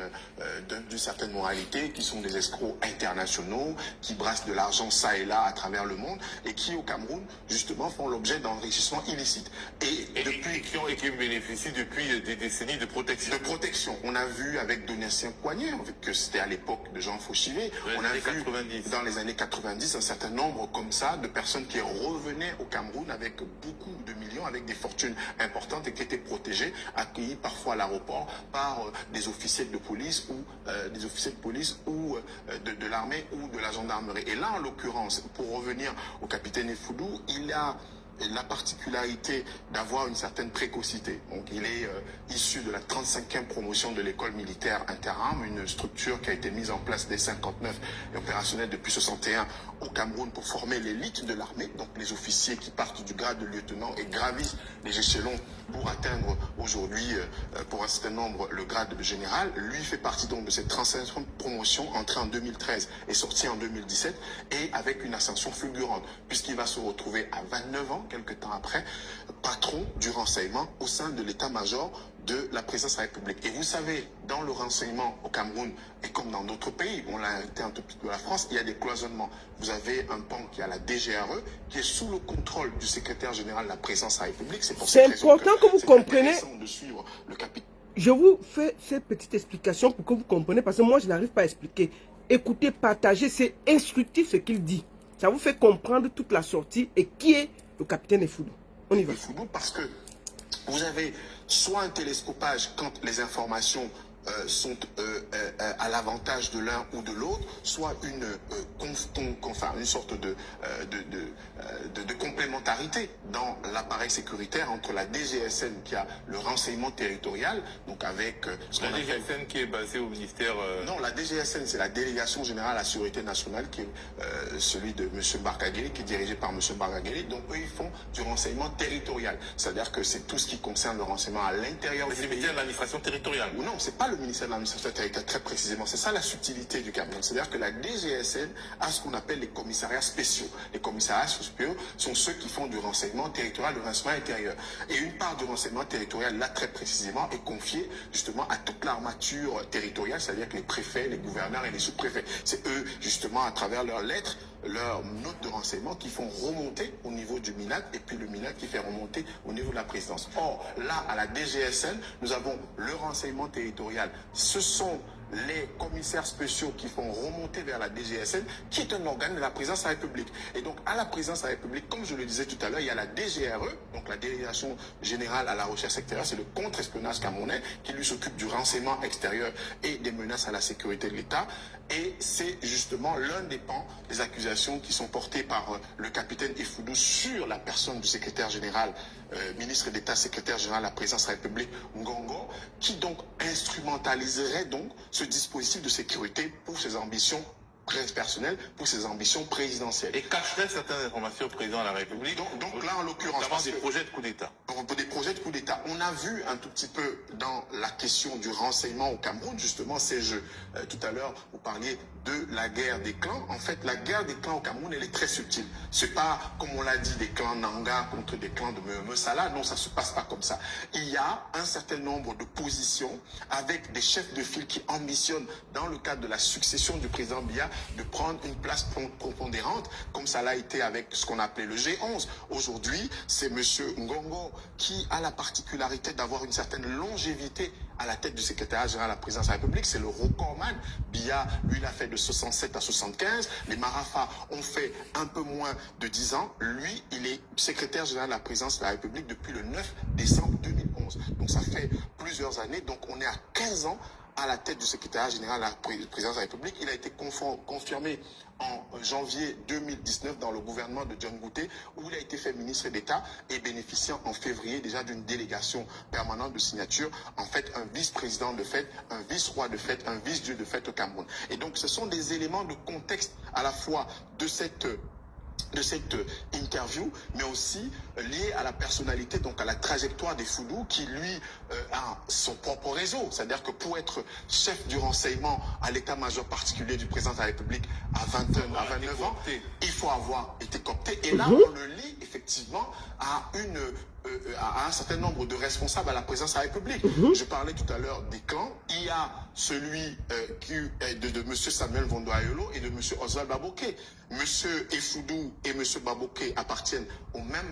d'une certaine moralité, qui sont des escrocs internationaux, qui brassent de l'argent ça et là à travers le monde, et qui au Cameroun justement font l'objet d'enrichissement illicite. Et qui bénéficient depuis des décennies de protection. De protection. On a vu avec Donatien Poignet, que c'était à l'époque de Jean Fauchivet, on a vu 90. Dans les années 90 un certain nombre comme ça de personnes qui revenaient au Cameroun avec beaucoup de millions, avec des fortunes importantes et qui étaient protégées, accueillis parfois à l'aéroport par des officiers de police ou de l'armée ou de la gendarmerie. Et là, en l'occurrence, pour revenir au capitaine Effoudou, il a la particularité d'avoir une certaine précocité. Donc il est issu de la 35e promotion de l'école militaire interarmes, une structure qui a été mise en place dès 59 et opérationnelle depuis 61 au Cameroun pour former l'élite de l'armée, donc les officiers qui partent du grade de lieutenant et gravissent les échelons pour atteindre aujourd'hui, pour un certain nombre, le grade de général. Lui fait partie donc de cette 35e promotion, entrée en 2013 et sortie en 2017, et avec une ascension fulgurante, puisqu'il va se retrouver à 29 ans, quelques temps après, patron du renseignement au sein de l'état-major de la présidence de la République. Et vous savez, dans le renseignement au Cameroun, et comme dans d'autres pays, on l'a été un tout petit peu de la France, il y a des cloisonnements. Vous avez un pan qui a la DGRE, qui est sous le contrôle du secrétaire général de la présidence de la République. C'est important que vous compreniez. De suivre le je vous fais cette petite explication pour que vous compreniez, parce que moi, je n'arrive pas à expliquer. Écoutez, partagez, c'est instructif ce qu'il dit. Ça vous fait comprendre toute la sortie et qui est le capitaine Effoudou. On y va. Effoudou, parce que vous avez soit un télescopage quand les informations sont à l'avantage de l'un ou de l'autre, soit une sorte de complémentarité dans l'appareil sécuritaire entre la DGSN qui a le renseignement territorial, donc avec ce qu'on appelle... DGSN qui est basée au ministère... Non, la DGSN, c'est la Délégation Générale à la Sécurité Nationale, qui est celui de M. Barkageli, qui est dirigé par M. Barkageli. Donc eux, ils font du renseignement territorial. C'est-à-dire que c'est tout ce qui concerne le renseignement à l'intérieur du pays. C'est le ministère de l'administration territoriale. Non, c'est pas le ministère de l'administration territoriale, très précisément. C'est ça la subtilité du Cameroun. C'est-à-dire que la DGSN a ce qu'on appelle les commissariats spéciaux. Les commissariats spéciaux sont ceux qui font du renseignement territorial, du renseignement intérieur. Et une part du renseignement territorial, là très précisément, est confiée justement à toute l'armature territoriale, c'est-à-dire que les préfets, les gouverneurs et les sous-préfets. C'est eux, justement, à travers leurs lettres, leurs notes de renseignement qui font remonter au niveau du MINAT et puis le MINAT qui fait remonter au niveau de la présidence. Or, là, à la DGSN, nous avons le renseignement territorial. Ce sont les commissaires spéciaux qui font remonter vers la DGSN, qui est un organe de la présidence de la République. Et donc, à la présidence de la République, comme je le disais tout à l'heure, il y a la DGRE, donc la Délégation Générale à la Recherche Extérieure, c'est le contre-espionnage camerounais, qui lui s'occupe du renseignement extérieur et des menaces à la sécurité de l'État. Et c'est justement l'un des pans des accusations qui sont portées par le capitaine Efoudou sur la personne du secrétaire général, ministre d'État, secrétaire général de la présidence de la République, Ngongo, qui donc instrumentaliserait donc ce dispositif de sécurité pour ses ambitions personnelles, pour ses ambitions présidentielles. Et cacherait certaines informations au président de la République. Donc là, en l'occurrence, des projets de coup d'État. Des projets de coup d'État. On a vu un tout petit peu dans la question du renseignement au Cameroun, justement, ces jeux. Tout à l'heure, vous parliez de la guerre des clans. En fait, la guerre des clans au Cameroun, elle est très subtile. C'est pas, comme on l'a dit, des clans Nanga contre des clans de Meumesala. Non, ça se passe pas comme ça. Il y a un certain nombre de positions avec des chefs de file qui ambitionnent, dans le cadre de la succession du président Biya, de prendre une place prépondérante, comme ça l'a été avec ce qu'on appelait le G11. Aujourd'hui, c'est M. Ngongo qui a la particularité d'avoir une certaine longévité à la tête du secrétariat général à la présidence de la République. C'est le recordman. Biya, lui, il a fait de 67 à 75. Les Marafa ont fait un peu moins de 10 ans. Lui, il est secrétaire général de la présidence de la République depuis le 9 décembre 2011. Donc ça fait plusieurs années. Donc on est à 15 ans à la tête du secrétariat général à la présidence de la République. Il a été confirmé en janvier 2019 dans le gouvernement de John Gouté, où il a été fait ministre d'État et bénéficiant en février déjà d'une délégation permanente de signature, en fait un vice-président de fait, un vice-roi de fait, un vice-dieu de fait au Cameroun. Et donc ce sont des éléments de contexte à la fois de cette interview, mais aussi lié à la personnalité, donc à la trajectoire des Foudou, qui lui a son propre réseau. C'est-à-dire que pour être chef du renseignement à l'état-major particulier du président de la République à 29 ans, il faut avoir été coopté. Et là, on le lit effectivement à un certain nombre de responsables à la présidence de la République. Je parlais tout à l'heure des clans. Il y a celui de M. Samuel Vondoayolo et de M. Oswald Baboké. M. Efoudou et M. Baboké appartiennent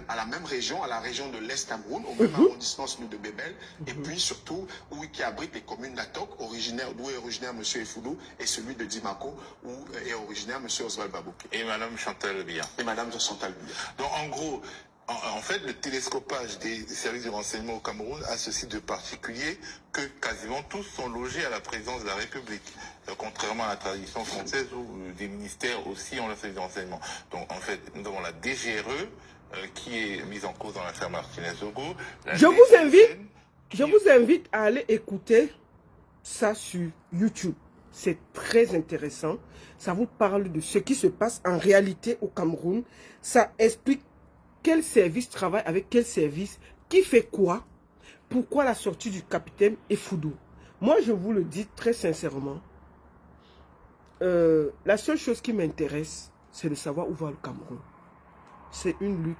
à la même région, à la région de l'Est Cameroun, au même arrondissement, celui de Bébel, et puis surtout, qui abrite les communes d'Atok, d'où est originaire M. Efoudou, et celui de Dimako, où est originaire M. Oswald Baboké. Et Mme Chantal Biya. Et Mme Chantal Biya. Donc en gros, en fait, le télescopage des services de renseignement au Cameroun a ceci de particulier que quasiment tous sont logés à la présidence de la République, contrairement à la tradition française où des ministères aussi ont leur service de renseignement. Donc en fait, nous avons la DGRE qui est mise en cause dans l'affaire Martinez-Ogo. Je vous invite à aller écouter ça sur YouTube. C'est très intéressant. Ça vous parle de ce qui se passe en réalité au Cameroun. Ça explique quel service travaille avec quel service, qui fait quoi, pourquoi la sortie du capitaine Efoudou. Moi, je vous le dis très sincèrement, la seule chose qui m'intéresse, c'est de savoir où va le Cameroun. C'est une lutte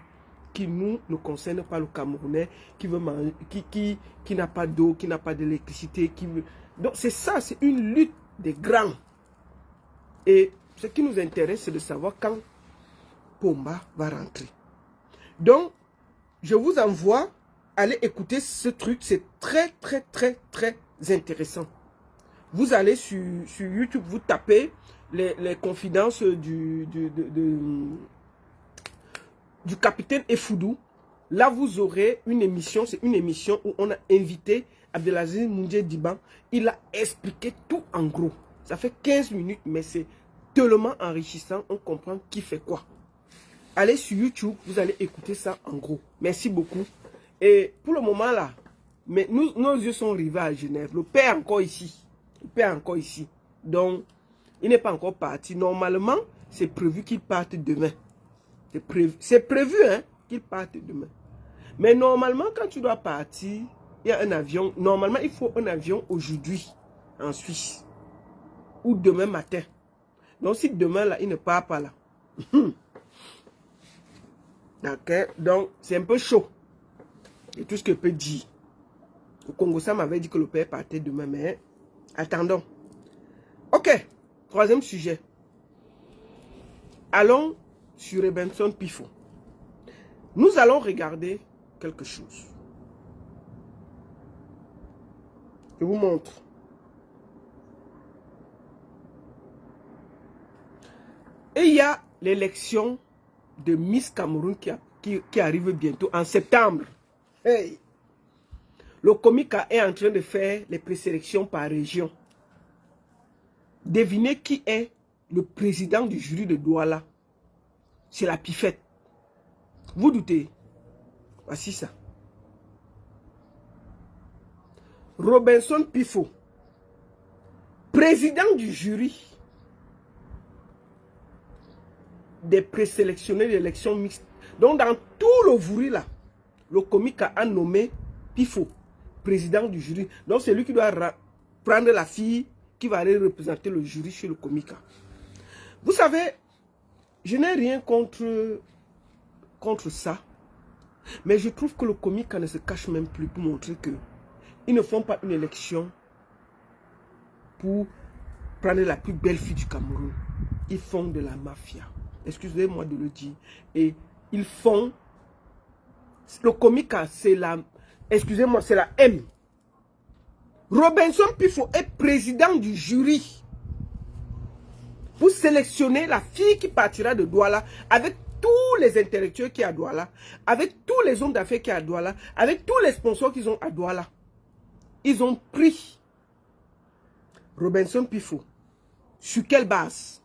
qui ne concerne pas le Camerounais, qui veut manger, qui n'a pas d'eau, qui n'a pas d'électricité. Donc c'est ça, c'est une lutte des grands. Et ce qui nous intéresse, c'est de savoir quand Pomba va rentrer. Donc, je vous envoie aller écouter ce truc. C'est très, très, très, très intéressant. Vous allez sur YouTube, vous tapez les confidences du capitaine Efoudou. Là, vous aurez une émission, c'est une émission où on a invité Abdelaziz Moundje Diban. Il a expliqué tout en gros. Ça fait 15 minutes, mais c'est tellement enrichissant. On comprend qui fait quoi. Allez sur YouTube, vous allez écouter ça en gros. Merci beaucoup. Et pour le moment là, mais nos yeux sont rivés à Genève. Le père est encore ici. Le père est encore ici. Donc, il n'est pas encore parti. Normalement, c'est prévu qu'il parte demain. C'est prévu hein, qu'il parte demain. Mais normalement, quand tu dois partir, il y a un avion. Normalement, il faut un avion aujourd'hui en Suisse. Ou demain matin. Donc, si demain là, il ne part pas là. D'accord. Donc, c'est un peu chaud. Et tout ce que je peux dire. Le Congo, ça m'avait dit que le père partait demain, mais attendons. Ok. Troisième sujet. Allons sur Robinson Pifo. Nous allons regarder quelque chose. Je vous montre. Et il y a l'élection de Miss Cameroun qui arrive bientôt en septembre. Hey. Le Comica est en train de faire les présélections par région. Devinez qui est le président du jury de Douala. C'est la Pifette. Vous doutez? Voici ça. Robinson Pifo, président du jury des présélectionnés d'élections mixtes. Donc dans tout le Vouri là, le Comica a nommé Pifo, président du jury. Donc c'est lui qui doit prendre la fille qui va aller représenter le jury chez le Comica. Vous savez, je n'ai rien contre ça. Mais je trouve que le Comica ne se cache même plus pour montrer que ils ne font pas une élection pour prendre la plus belle fille du Cameroun. Ils font de la mafia. Excusez-moi de le dire. Et ils font... Le Comica, c'est la... Excusez-moi, c'est la M. Robinson Pifo est président du jury pour sélectionner la fille qui partira de Douala avec tous les intellectuels qui sont à Douala, avec tous les hommes d'affaires qui sont à Douala, avec tous les sponsors qui sont à Douala. Ils ont pris Robinson Pifo. Sur quelle base?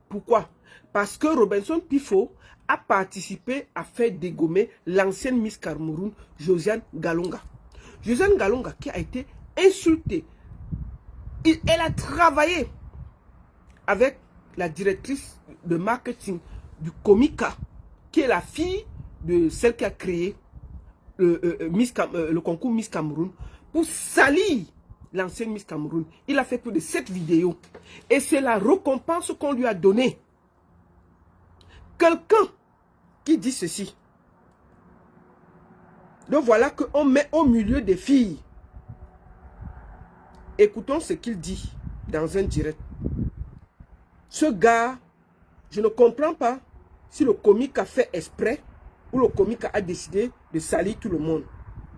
Pourquoi? Parce que Robinson Pifo a participé à faire dégommer l'ancienne Miss Cameroun, Josiane Galonga. Josiane Galonga qui a été insultée. Elle a travaillé avec la directrice de marketing du Comica, qui est la fille de celle qui a créé le concours Miss Cameroun, pour salir l'ancienne Miss Cameroun. Il a fait plus de 7 vidéos. Et c'est la récompense qu'on lui a donnée. Quelqu'un qui dit ceci. Donc voilà qu'on met au milieu des filles. Écoutons ce qu'il dit dans un direct. Ce gars, je ne comprends pas si le Comica a fait exprès ou le Comica a décidé de salir tout le monde.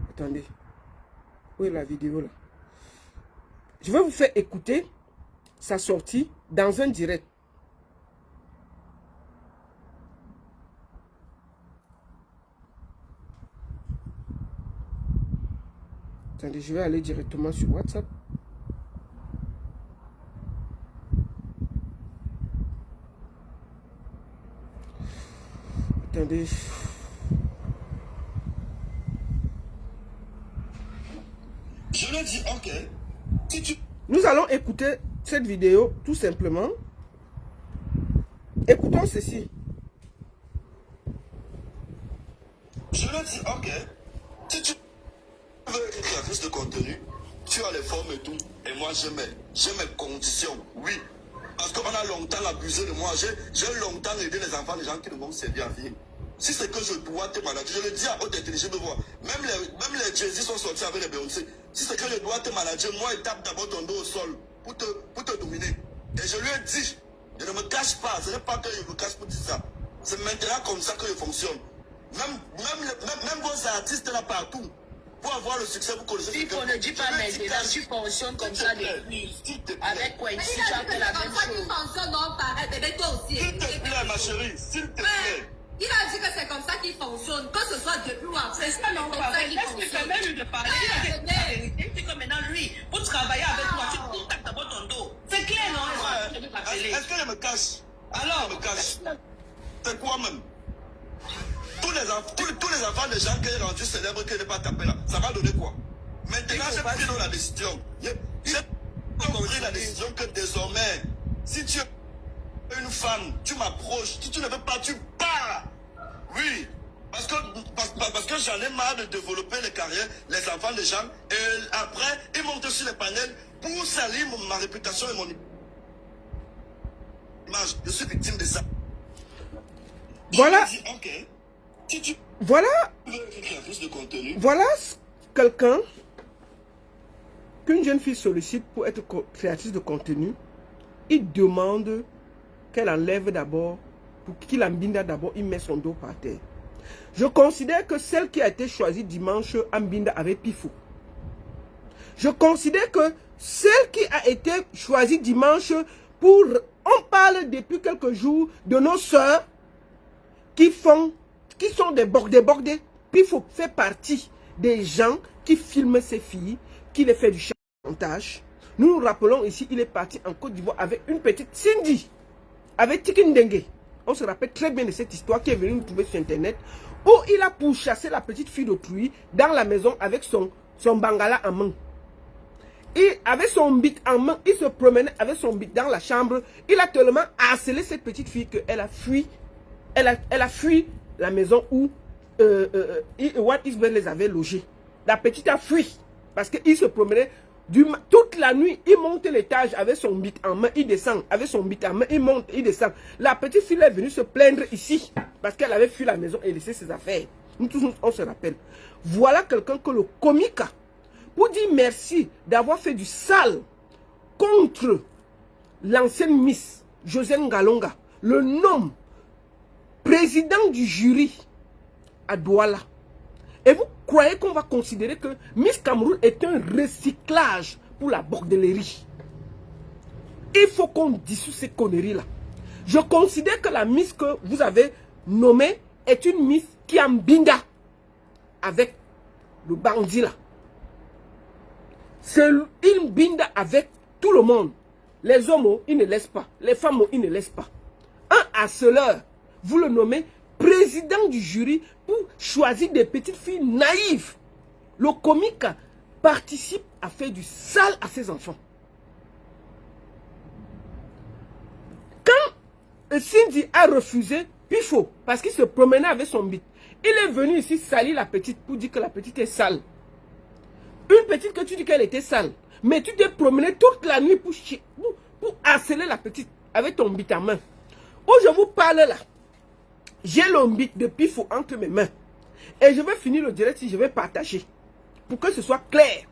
Attendez. Où est la vidéo là? Je vais vous faire écouter sa sortie dans un direct. Attendez, je vais aller directement sur WhatsApp. Attendez. Je le dis, ok. Si tu... Nous allons écouter cette vidéo tout simplement. Écoutons ceci. Je le dis, ok. Si tu veux être créatrice de contenu, tu as les formes et tout. Et moi, j'ai mes conditions. Oui. Parce qu'on a longtemps abusé de moi. J'ai longtemps aidé les enfants, les gens qui ne vont servir à rien. Si c'est que je dois te manager, je le dis à haute intelligence de voir. Même les Jay-Z sont sortis avec les Beyoncé. Si c'est que je dois te manager, moi, il tape d'abord ton dos au sol pour te dominer. Et je lui ai dit, je ne me cache pas. Ce n'est pas que je me cache pour dire ça. C'est maintenant comme ça que je fonctionne. Même vos artistes là partout, pour avoir le succès, vous connaissez. Si on ne dit pas maintenant, tu fonctionnes comme ça depuis. Avec quoi ici, tu as fait la même chose. S'il te plaît, ma chérie, s'il te plaît. Il a dit que c'est comme ça qu'il fonctionne, que ce soit depuis ou après. C'est ça, non, est-ce que tu permets lui de parler? Il a dit la vérité, c'est que maintenant, lui, pour travailler avec toi, tu tapes d'abord ton dos. C'est clair, non? Est-ce que je me cache? Alors, je me cache. C'est quoi même? Tous les enfants des gens qui sont rendus célèbres qui n'est pas tapé là, ça va donner quoi? Maintenant, j'ai pris dans la décision. J'ai compris la décision que désormais, si tu es une femme, tu m'approches. Si tu ne veux pas, tu pars. Oui. Parce que j'en ai marre de développer les carrières, les enfants des gens. Et après, ils montent sur les panels pour salir ma réputation et mon image. Je suis victime de ça. Voilà. Dit, ok. Si tu Voilà. veux être créatrice de contenu. Voilà quelqu'un qu'une jeune fille sollicite pour être créatrice de contenu. Il demande qu'elle enlève d'abord, pour qu'il Ambinda d'abord, il met son dos par terre. Je considère que celle qui a été choisie dimanche, Ambinda avec Pifou. Je considère que celle qui a été choisie dimanche pour... On parle depuis quelques jours de nos sœurs qui sont des bordés. Pifou fait partie des gens qui filment ces filles, qui les fait du chantage. Nous nous rappelons ici, il est parti en Côte d'Ivoire avec une petite Cindy, avec Tikindengue. On se rappelle très bien de cette histoire qui est venue nous trouver sur Internet, où il a pourchassé la petite fille d'autrui dans la maison avec son bangala en main. Et avec son bit en main, il se promenait avec son bit dans la chambre. Il a tellement harcelé cette petite fille qu'elle a fui. Elle a fui la maison où Wat Isbel les avait logés. La petite a fui parce qu'il se promenait toute la nuit. Il monte l'étage avec son bit en main, il descend avec son bit en main, il monte, il descend. La petite fille est venue se plaindre ici parce qu'elle avait fui la maison et laissé ses affaires. Nous tous, on se rappelle. Voilà quelqu'un que le comique a, pour dire merci d'avoir fait du sale contre l'ancienne Miss Josiane Ngalonga, le nom président du jury à Douala. Et vous croyez qu'on va considérer que Miss Cameroun est un recyclage pour la bordellerie? Il faut qu'on dissout ces conneries-là. Je considère que la Miss que vous avez nommée est une Miss qui a mbinda avec le bandit là. C'est une binda avec tout le monde. Les hommes, ils ne laissent pas. Les femmes, ils ne laissent pas. Un harceleur, vous le nommez président du jury pour choisir des petites filles naïves. Le comique participe à faire du sale à ses enfants. Quand Cindy a refusé Pifou, parce qu'il se promenait avec son bit, il est venu ici salir la petite pour dire que la petite est sale. Une petite que tu dis qu'elle était sale, mais tu t'es promené toute la nuit pour harceler la petite avec ton bit en main. Où je vous parle là, j'ai le bit de Pifou entre mes mains. Et je vais finir le direct si je vais partager. Pour que ce soit clair.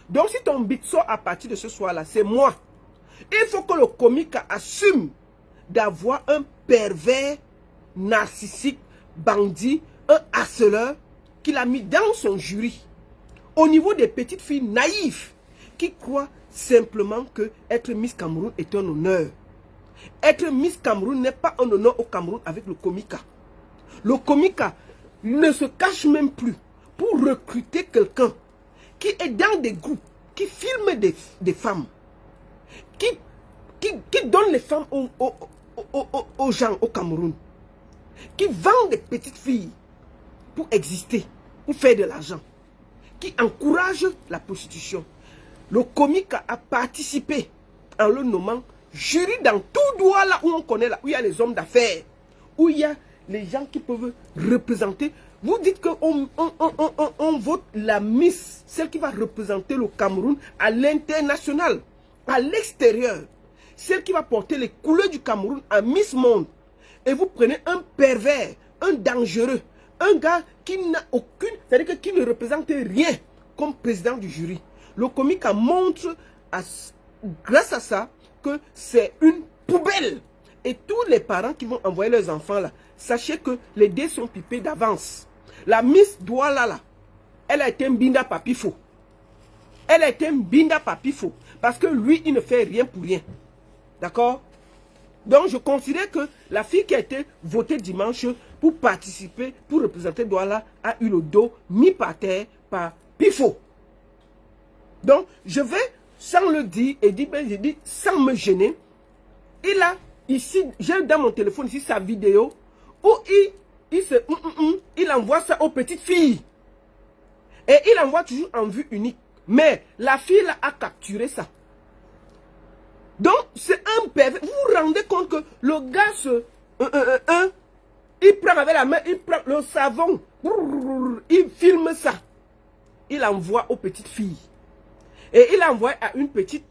Donc si ton bit sort à partir de ce soir-là, c'est moi. Il faut que le comique assume d'avoir un pervers narcissique, bandit, un harceleur qu'il a mis dans son jury. Au niveau des petites filles naïves qui croient simplement que être Miss Cameroun est un honneur. Être Miss Cameroun n'est pas un honneur au Cameroun avec le comica. Le comica ne se cache même plus pour recruter quelqu'un qui est dans des groupes, qui filme des femmes, qui donne les femmes aux gens au Cameroun, qui vend des petites filles pour exister, pour faire de l'argent, qui encourage la prostitution. Le comique a participé en le nommant jury dans tout droit là où on connaît, là où il y a les hommes d'affaires, où il y a les gens qui peuvent représenter. Vous dites qu'on vote la Miss, celle qui va représenter le Cameroun à l'international, à l'extérieur, celle qui va porter les couleurs du Cameroun à Miss Monde. Et vous prenez un pervers, un dangereux, un gars qui n'a aucune, c'est-à-dire qui ne représente rien comme président du jury. Le comique montre, grâce à ça, que c'est une poubelle. Et tous les parents qui vont envoyer leurs enfants là, sachez que les dés sont pipés d'avance. La Miss Douala là, elle a été un binda papifo. Elle a été un binda papifo. Parce que lui, il ne fait rien pour rien. D'accord? Donc, je considère que la fille qui a été votée dimanche pour participer, pour représenter Douala, a eu le dos mis par terre par Pifo. Donc, je vais, sans le dire, et je dis sans me gêner, il a ici, j'ai dans mon téléphone ici sa vidéo, où il envoie ça aux petites filles. Et il envoie toujours en vue unique. Mais la fille là a capturé ça. Donc, c'est un pervers. Vous vous rendez compte que le gars il prend avec la main, il prend le savon, il filme ça. Il envoie aux petites filles. Et il envoie à une petite.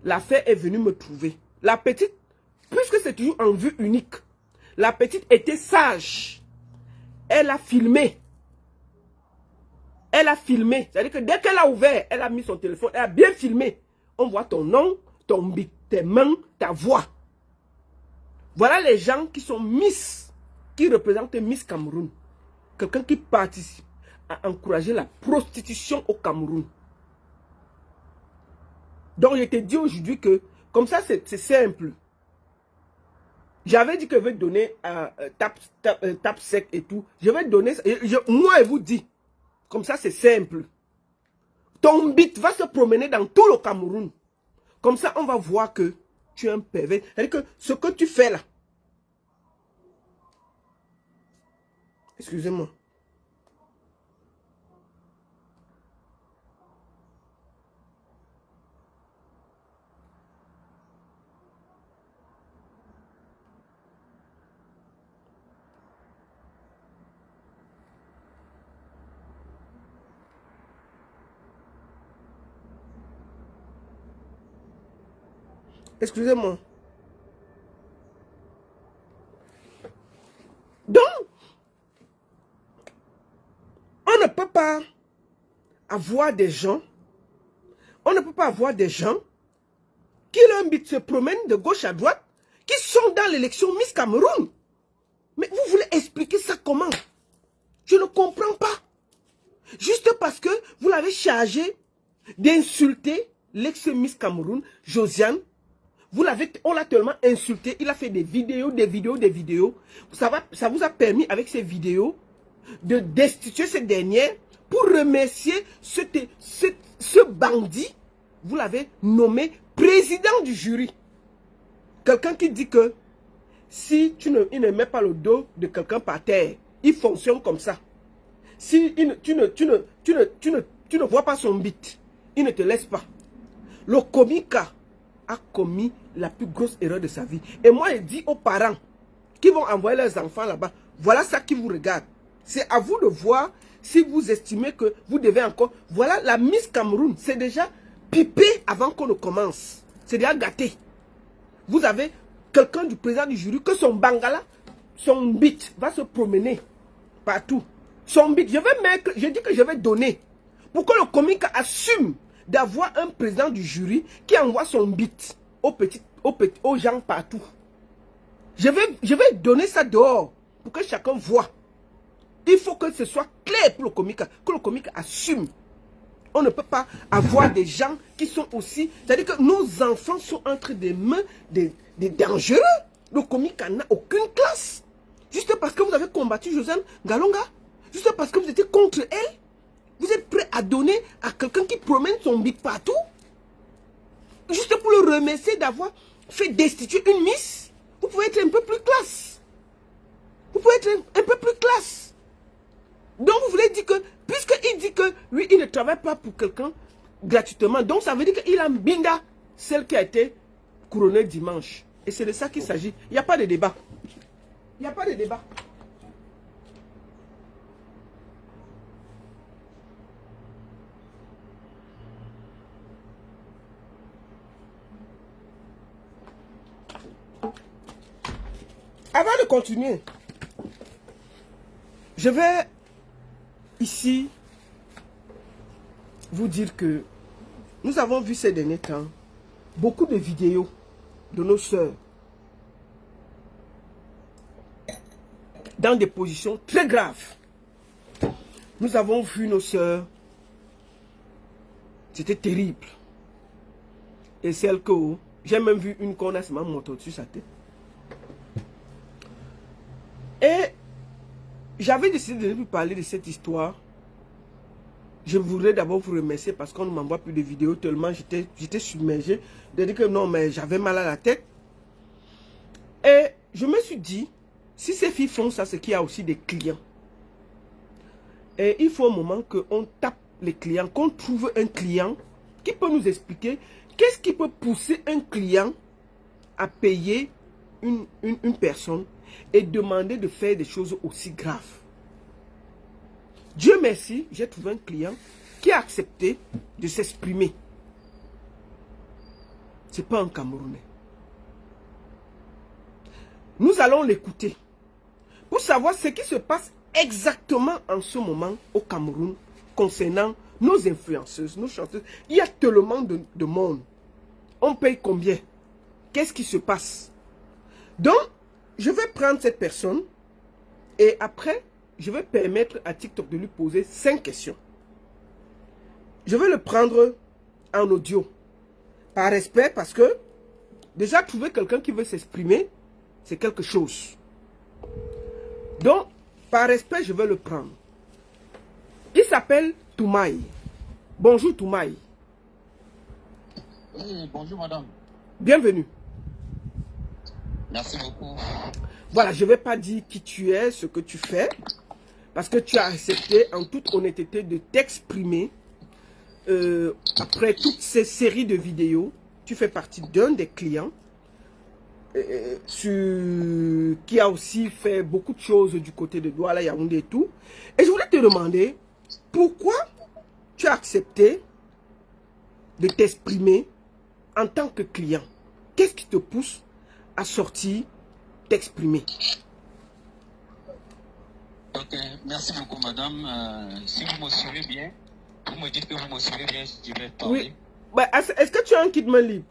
L'affaire est venue me trouver. La petite, puisque c'est toujours en vue unique, la petite était sage. Elle a filmé. Elle a filmé. C'est-à-dire que dès qu'elle a ouvert, elle a mis son téléphone, elle a bien filmé. On voit ton nom, ton bic, tes mains, ta voix. Voilà les gens qui sont Miss, qui représentent Miss Cameroun. Quelqu'un qui participe à encourager la prostitution au Cameroun. Donc je te dis aujourd'hui que, comme ça c'est simple. J'avais dit que je vais donner tape sec et tout. Je vais donner ça. Moi, je vous dis. Comme ça, c'est simple. Ton bit va se promener dans tout le Cameroun. Comme ça, on va voir que tu es un pervers. C'est-à-dire que ce que tu fais là. Excusez-moi. Excusez-moi. Donc, on ne peut pas avoir des gens, qui leur but se promènent de gauche à droite, qui sont dans l'élection Miss Cameroun. Mais vous voulez expliquer ça comment? Je ne comprends pas. Juste parce que vous l'avez chargé d'insulter l'ex-Miss Cameroun, Josiane. On l'a tellement insulté, il a fait des vidéos. Ça vous a permis avec ces vidéos de destituer cette dernière pour remercier ce bandit. Vous l'avez nommé président du jury. Quelqu'un qui dit que si il ne met pas le dos de quelqu'un par terre, il fonctionne comme ça. Si tu ne vois pas son bit, il ne te laisse pas. Le comica a commis la plus grosse erreur de sa vie. Et moi, je dis aux parents qui vont envoyer leurs enfants là-bas, voilà ça qui vous regarde. C'est à vous de voir si vous estimez que vous devez encore... Voilà, la Miss Cameroun, c'est déjà pipé avant qu'on ne commence. C'est déjà gâté. Vous avez quelqu'un du président du jury que son bangala, son bit va se promener partout. Son bit, je dis que je vais donner pour que le comique assume d'avoir un président du jury qui envoie son bit aux gens partout. Je vais donner ça dehors pour que chacun voit. Il faut que ce soit clair pour le comique, que le comique assume. On ne peut pas avoir des gens qui sont aussi... C'est-à-dire que nos enfants sont entre des mains des dangereux. Le comique n'a aucune classe. Juste parce que vous avez combattu Josiane Ngalonga, juste parce que vous étiez contre elle, vous êtes prêt à donner à quelqu'un qui promène son bic partout, juste pour le remercier d'avoir fait destituer une miss. Vous pouvez être un peu plus classe. Vous pouvez être un peu plus classe. Donc vous voulez dire que, puisqu'il dit que lui, il ne travaille pas pour quelqu'un gratuitement, donc ça veut dire qu'il a binda celle qui a été couronnée dimanche. Et c'est de ça qu'il s'agit. Il n'y a pas de débat. Il n'y a pas de débat. Avant de continuer, je vais ici vous dire que nous avons vu ces derniers temps beaucoup de vidéos de nos sœurs dans des positions très graves. Nous avons vu nos sœurs, c'était terrible. Et celle que j'ai même vu une qu'on a seulement moto sur sa tête. j'avais décidé de ne plus parler de cette histoire. Je voudrais d'abord vous remercier parce qu'on ne m'envoie plus de vidéos tellement j'étais submergé. De dire que non, mais j'avais mal à la tête. Et je me suis dit, si ces filles font ça, c'est qu'il y a aussi des clients. Et il faut un moment qu'on tape les clients, qu'on trouve un client qui peut nous expliquer qu'est-ce qui peut pousser un client à payer une personne et demander de faire des choses aussi graves. Dieu merci, j'ai trouvé un client qui a accepté de s'exprimer. Ce n'est pas un Camerounais. Nous allons l'écouter pour savoir ce qui se passe exactement en ce moment au Cameroun concernant nos influenceuses, nos chanteuses. Il y a tellement de monde. On paye combien? Qu'est-ce qui se passe? Donc, je vais prendre cette personne et après, je vais permettre à TikTok de lui poser 5 questions. Je vais le prendre en audio. Par respect, parce que déjà trouver quelqu'un qui veut s'exprimer, c'est quelque chose. Donc, par respect, je vais le prendre. Il s'appelle Toumaï. Bonjour Toumaï. Oui, bonjour madame. Bienvenue. Merci beaucoup. Voilà, je ne vais pas dire qui tu es, ce que tu fais, parce que tu as accepté en toute honnêteté de t'exprimer. Après toutes ces séries de vidéos, tu fais partie d'un des clients qui a aussi fait beaucoup de choses du côté de Douala, Yaoundé et tout. Et je voulais te demander, pourquoi tu as accepté de t'exprimer en tant que client? Qu'est-ce qui te pousse à sortir, t'exprimer? Ok, merci beaucoup madame. Si vous me suivez bien, vous me dites que vous me suivez bien, je vais parler. Oui. Bah, est-ce que tu as un kit main libre?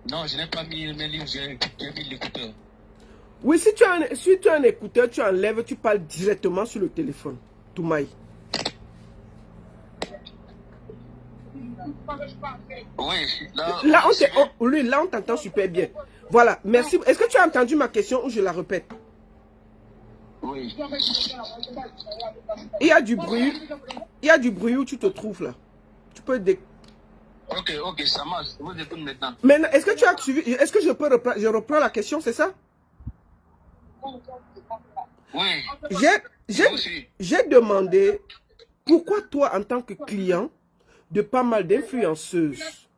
Non, je n'ai pas mis mes livres, j'ai mis l'écouteur. Oui, si tu as un écouteur, tu enlèves, tu parles directement sur le téléphone. Toumaï. Oui, là on t'entend super bien. Voilà, merci. Est-ce que tu as entendu ma question ou je la répète? Oui. Il y a du bruit où tu te trouves là. Tu peux... Ok, ça marche. Je vous écoute maintenant. Maintenant, est-ce que tu as suivi? Est-ce que je reprends la question, c'est ça? Oui. J'ai demandé pourquoi toi, en tant que client de pas mal d'influenceuses,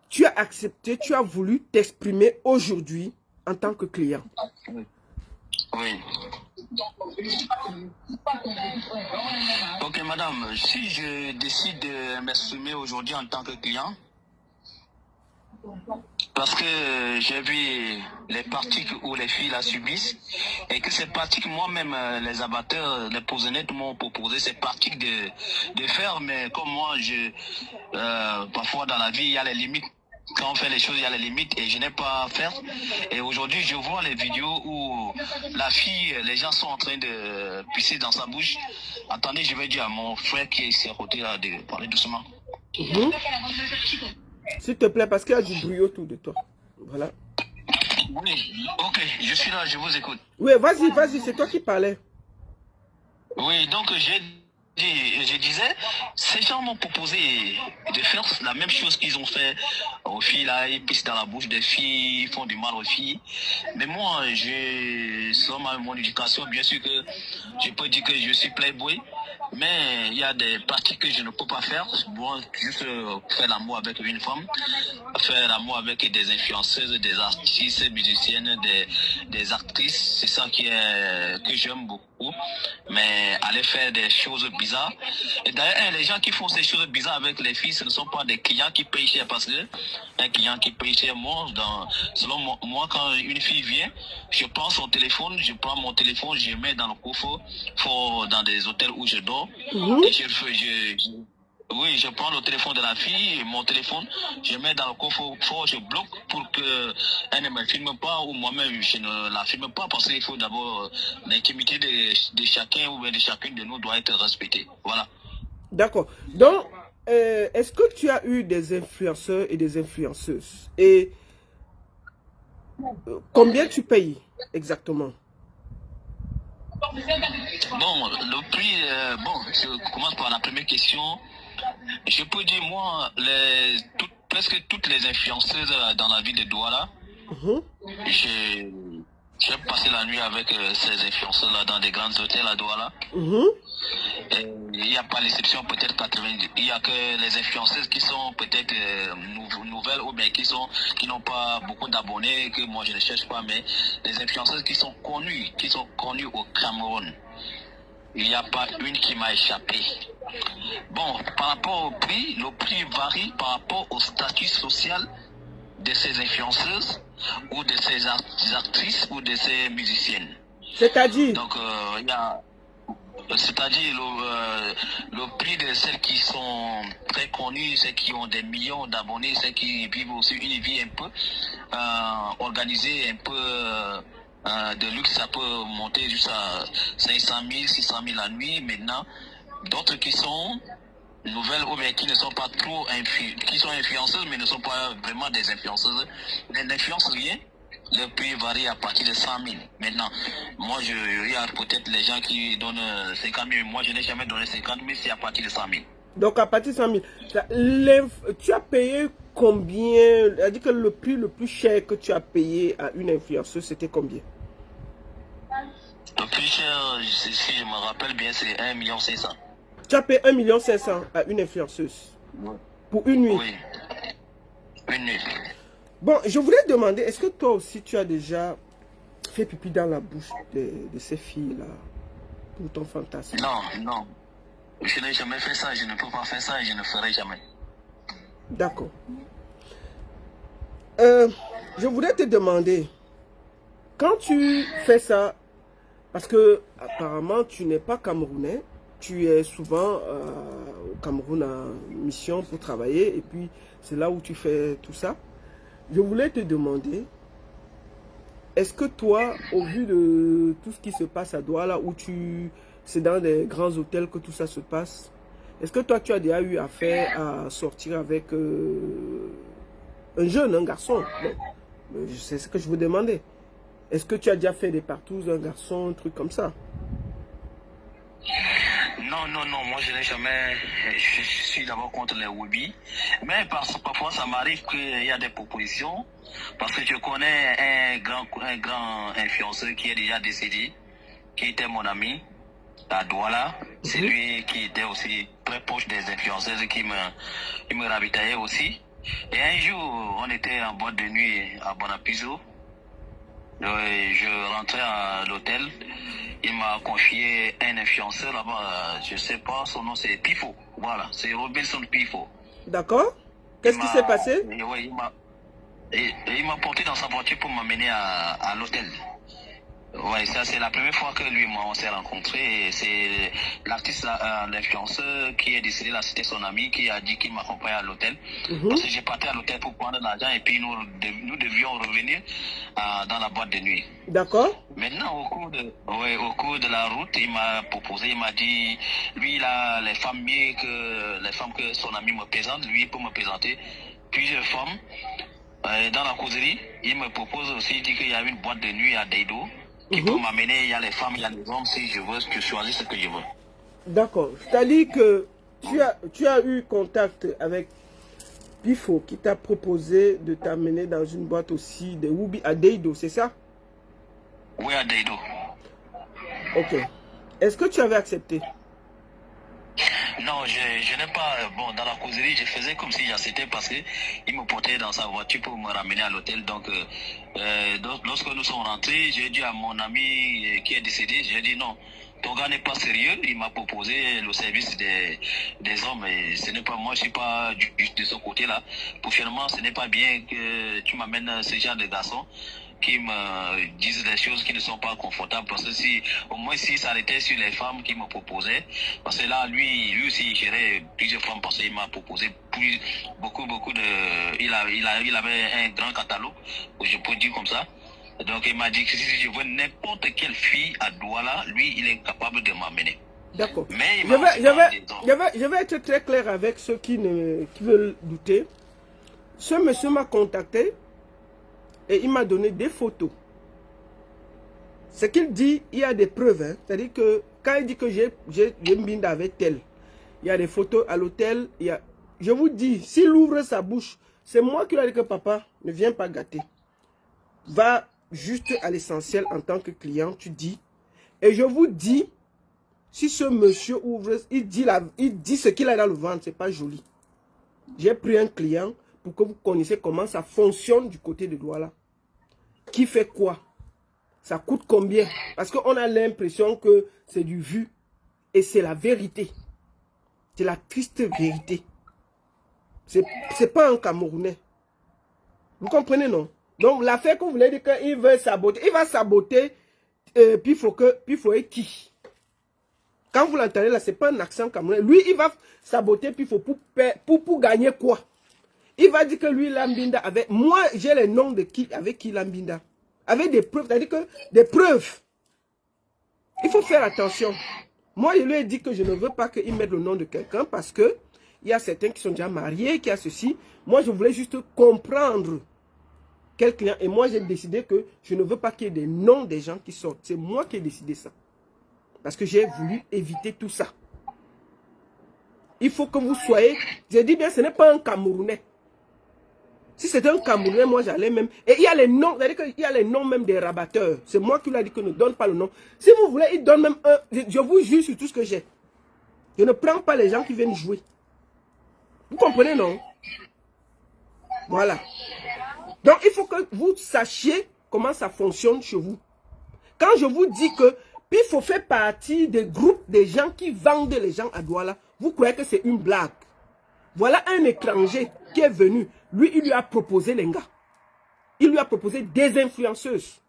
tu as accepté, tu as voulu t'exprimer aujourd'hui en tant que client. Oui. Ok, madame, si je décide de m'exprimer aujourd'hui en tant que client, parce que j'ai vu les pratiques où les filles la subissent et que ces pratiques, moi-même, les abatteurs, les posonnettes m'ont proposé ces pratiques de faire, mais comme moi, parfois dans la vie, il y a les limites. Quand on fait les choses, il y a les limites et je n'ai pas à faire. Et aujourd'hui, je vois les vidéos où la fille, les gens sont en train de pisser dans sa bouche. Attendez, je vais dire à mon frère qui est à côté là de parler doucement. S'il te plaît, parce qu'il y a du bruit autour de toi. Voilà. Oui, ok, je suis là, je vous écoute. Oui, vas-y, c'est toi qui parlais. Oui, donc je disais, ces gens m'ont proposé de faire la même chose qu'ils ont fait aux filles là, ils pissent dans la bouche des filles, ils font du mal aux filles. Mais moi, selon mon éducation, bien sûr que je peux dire que je suis playboy, mais il y a des pratiques que je ne peux pas faire. Moi, juste faire l'amour avec une femme, faire l'amour avec des influenceuses, des artistes, musiciennes, des actrices, c'est ça que j'aime beaucoup. Mais aller faire des choses bizarres. Et d'ailleurs, les gens qui font ces choses bizarres avec les filles, ce ne sont pas des clients qui payent cher, parce que un client qui paye cher, selon moi, quand une fille vient, je prends son téléphone, je prends mon téléphone, je mets dans le coffre fort dans des hôtels où je dors. Et oui, je prends le téléphone de la fille, mon téléphone, je mets dans le coffre fort, je bloque pour qu'elle ne me filme pas, ou moi-même je ne la filme pas, parce qu'il faut d'abord l'intimité de chacun ou de chacune de nous doit être respectée. Voilà. D'accord. Donc, est-ce que tu as eu des influenceurs et des influenceuses? Et combien tu payes exactement? Bon, le prix, bon, je commence par la première question. Je peux dire, moi, presque toutes les influenceuses dans la ville de Douala, j'ai passé la nuit avec ces influenceurs-là dans des grands hôtels à Douala. Il n'y a pas l'exception, peut-être 90. Il n'y a que les influenceuses qui sont peut-être nouvelles ou bien qui n'ont pas beaucoup d'abonnés, que moi je ne cherche pas, mais les influenceuses qui sont connues au Cameroun. Il n'y a pas une qui m'a échappé. Bon, par rapport au prix, le prix varie par rapport au statut social de ces influenceuses ou de ces actrices ou de ces musiciennes. C'est-à-dire? Donc, il y a... C'est-à-dire le prix de celles qui sont très connues, celles qui ont des millions d'abonnés, celles qui vivent aussi une vie un peu organisée, un peu de luxe, ça peut monter jusqu'à 500 000, 600 000 la nuit. Maintenant, d'autres qui sont nouvelles ou bien qui ne sont pas trop qui sont influenceuses mais ne sont pas vraiment des influenceuses, n'influencent rien. Le prix varie à partir de 100 000. Maintenant, moi, je regarde peut-être les gens qui donnent 50 000. Moi, je n'ai jamais donné 50 000, c'est à partir de 100 000. Donc, à partir de 100 000. Tu as payé combien? C'est-à-dire que le prix le plus cher que tu as payé à une influenceuse, c'était combien? Le plus cher, si je me rappelle bien, c'est 1 500 000. Tu as payé 1 500 000 à une influenceuse? Pour une nuit? Oui. Une nuit. Bon, je voulais demander, est-ce que toi aussi tu as déjà fait pipi dans la bouche de ces filles-là pour ton fantasme? Non, non. Je n'ai jamais fait ça, je ne peux pas faire ça et je ne ferai jamais. D'accord. Je voulais te demander, quand tu fais ça, parce que apparemment tu n'es pas camerounais, tu es souvent au Cameroun en mission pour travailler et puis c'est là où tu fais tout ça. Je voulais te demander, est-ce que toi, au vu de tout ce qui se passe à Douala, où c'est dans des grands hôtels que tout ça se passe, est-ce que toi, tu as déjà eu affaire à sortir avec un jeune, un garçon? Bon, c'est ce que je vous demandais. Est-ce que tu as déjà fait des partous, un garçon, un truc comme ça? Non, non, non, moi je n'ai jamais, je suis d'abord contre les hobbies, mais parfois ça m'arrive qu'il y a des propositions, parce que je connais un grand influenceur qui est déjà décédé, qui était mon ami à Douala, c'est lui qui était aussi très proche des influenceuses qui me ravitaillait aussi, et un jour on était en boîte de nuit à Bonapiso, je rentrais à l'hôtel. Il m'a confié un influenceur là-bas, je sais pas, son nom c'est Pifo. Voilà, c'est Robinson Pifo. D'accord. Qu'est-ce qui s'est passé? Oui, il m'a porté dans sa voiture pour m'amener à l'hôtel. Oui, ça c'est la première fois que lui et moi on s'est rencontrés. C'est l'artiste, l'influenceur qui est décédé là, c'était son ami qui a dit qu'il m'accompagne à l'hôtel. Parce que j'ai parti à l'hôtel pour prendre l'argent et puis nous devions revenir dans la boîte de nuit. D'accord. Maintenant, au cours de la route, il m'a proposé, il m'a dit, lui il a les femmes mieux que les femmes que son ami me présente, lui peut me présenter plusieurs femmes. Dans la causerie, il me propose aussi, il dit qu'il y a une boîte de nuit à Deido. Qui peut m'amener, il y a les femmes, il y a les hommes, si je veux, je choisis ce que je veux. D'accord. C'est-à-dire que tu as eu contact avec Pifo qui t'a proposé de t'amener dans une boîte aussi de Woubi à Deido, c'est ça? Oui, à Deido. Ok. Est-ce que tu avais accepté? Non, je n'ai pas... Bon, dans la causerie, je faisais comme si j'acceptais parce qu'il me portait dans sa voiture pour me ramener à l'hôtel. Donc, lorsque nous sommes rentrés, j'ai dit à mon ami qui est décédé, j'ai dit non, ton gars n'est pas sérieux. Il m'a proposé le service des hommes et ce n'est pas moi, je ne suis pas de ce côté-là. Prochainement, ce n'est pas bien que tu m'amènes ce genre de garçons qui me disent des choses qui ne sont pas confortables, parce que au moins si ça arrêtait sur les femmes qui me proposaient, parce que là lui aussi il gérait plusieurs femmes, parce qu'il m'a proposé beaucoup de, il avait un grand catalogue, je peux dire comme ça. Donc il m'a dit que si je veux n'importe quelle fille à Douala, lui il est capable de m'amener. D'accord. Je vais être très clair avec ceux qui veulent douter. Ce monsieur m'a contacté et il m'a donné des photos. Ce qu'il dit, il y a des preuves. Hein. C'est-à-dire que quand il dit que j'ai Mbinda avec tel, il y a des photos à l'hôtel. Je vous dis, s'il ouvre sa bouche, c'est moi qui lui ai dit que papa, ne viens pas gâter. Va juste à l'essentiel en tant que client, tu dis. Et je vous dis, si ce monsieur ouvre, il dit ce qu'il a dans le ventre, c'est pas joli. J'ai pris un client pour que vous connaissiez comment ça fonctionne du côté de Douala. Qui fait quoi? Ça coûte combien? Parce qu'on a l'impression que c'est du vu. Et c'est la vérité. C'est la triste vérité. C'est pas un Camerounais. Vous comprenez, non? Donc, l'affaire que vous voulez dire qu'il veut saboter, il va saboter, puis il faut qui? Quand vous l'entendez là, c'est pas un accent camerounais. Lui, il va saboter, puis il faut pour gagner quoi? Il va dire que lui, Lambinda, avec... Moi, j'ai les noms de qui, avec qui Lambinda. Avec des preuves, c'est-à-dire que des preuves. Il faut faire attention. Moi, je lui ai dit que je ne veux pas qu'il mette le nom de quelqu'un parce que il y a certains qui sont déjà mariés, qui a ceci. Moi, je voulais juste comprendre quel client. Et moi, j'ai décidé que je ne veux pas qu'il y ait des noms des gens qui sortent. C'est moi qui ai décidé ça. Parce que j'ai voulu éviter tout ça. Il faut que vous soyez... Je dis bien, ce n'est pas un Camerounais. Si c'était un Camerounais, moi j'allais même... Et il y a les noms, c'est-à-dire qu'il y a les noms même des rabatteurs. C'est moi qui lui ai dit que ne donne pas le nom. Si vous voulez, il donne même un... Je vous jure sur tout ce que j'ai. Je ne prends pas les gens qui viennent jouer. Vous comprenez, non? Voilà. Donc, il faut que vous sachiez comment ça fonctionne chez vous. Quand je vous dis que Pifo fait partie des groupes des gens qui vendent les gens à Douala, vous croyez que c'est une blague. Voilà un étranger qui est venu. Lui, il lui a proposé les gars. Il lui a proposé des influenceuses.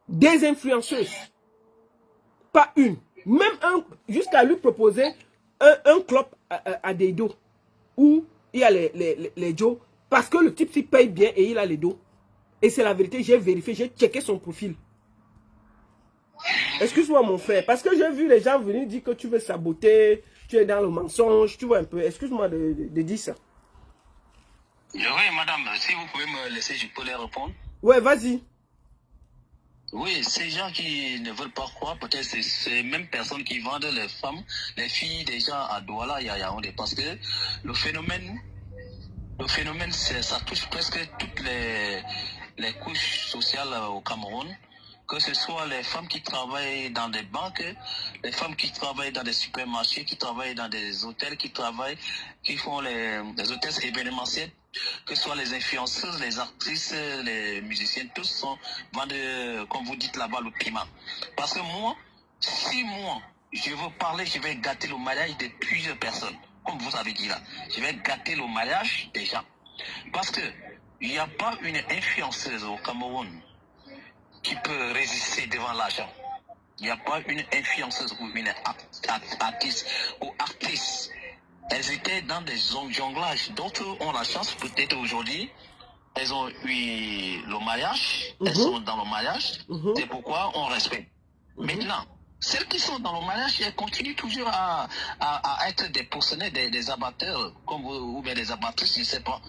Des influenceuses. Pas une. Même un, jusqu'à lui proposer un club à des dos. Où il y a les dos. Parce que le type s'y paye bien et il a les dos. Et c'est la vérité, j'ai vérifié, j'ai checké son profil. Excuse-moi mon frère, parce que j'ai vu les gens venir dire que tu veux saboter, tu es dans le mensonge, tu vois un peu. Excuse-moi de dire ça. Oui, madame, si vous pouvez me laisser, je peux les répondre. Ouais, vas-y. Oui, ces gens qui ne veulent pas croire, peut-être c'est ces mêmes personnes qui vendent les femmes, les filles des gens à Douala et à Yaoundé. Parce que le phénomène, ça touche presque toutes les couches sociales au Cameroun. Que ce soit les femmes qui travaillent dans des banques, les femmes qui travaillent dans des supermarchés, qui travaillent dans des hôtels, qui font les hôtels événementiels, que ce soit les influenceuses, les artistes, les musiciens, tous vendent, comme vous dites là-bas, le piment. Parce que moi, si moi, je veux parler, je vais gâter le mariage de plusieurs personnes, comme vous avez dit là. Je vais gâter le mariage des gens. Parce que il n'y a pas une influenceuse au Cameroun qui peut résister devant l'argent. Il n'y a pas une influenceuse ou une artiste ou artiste. Elles étaient dans des jonglages. D'autres ont la chance, peut-être aujourd'hui, elles ont eu le mariage, elles sont dans le mariage, c'est pourquoi on respecte. Maintenant, celles qui sont dans le mariage, elles continuent toujours à être des pourceneaux, des abatteurs, comme vous, ou bien des abattrices, je ne sais pas.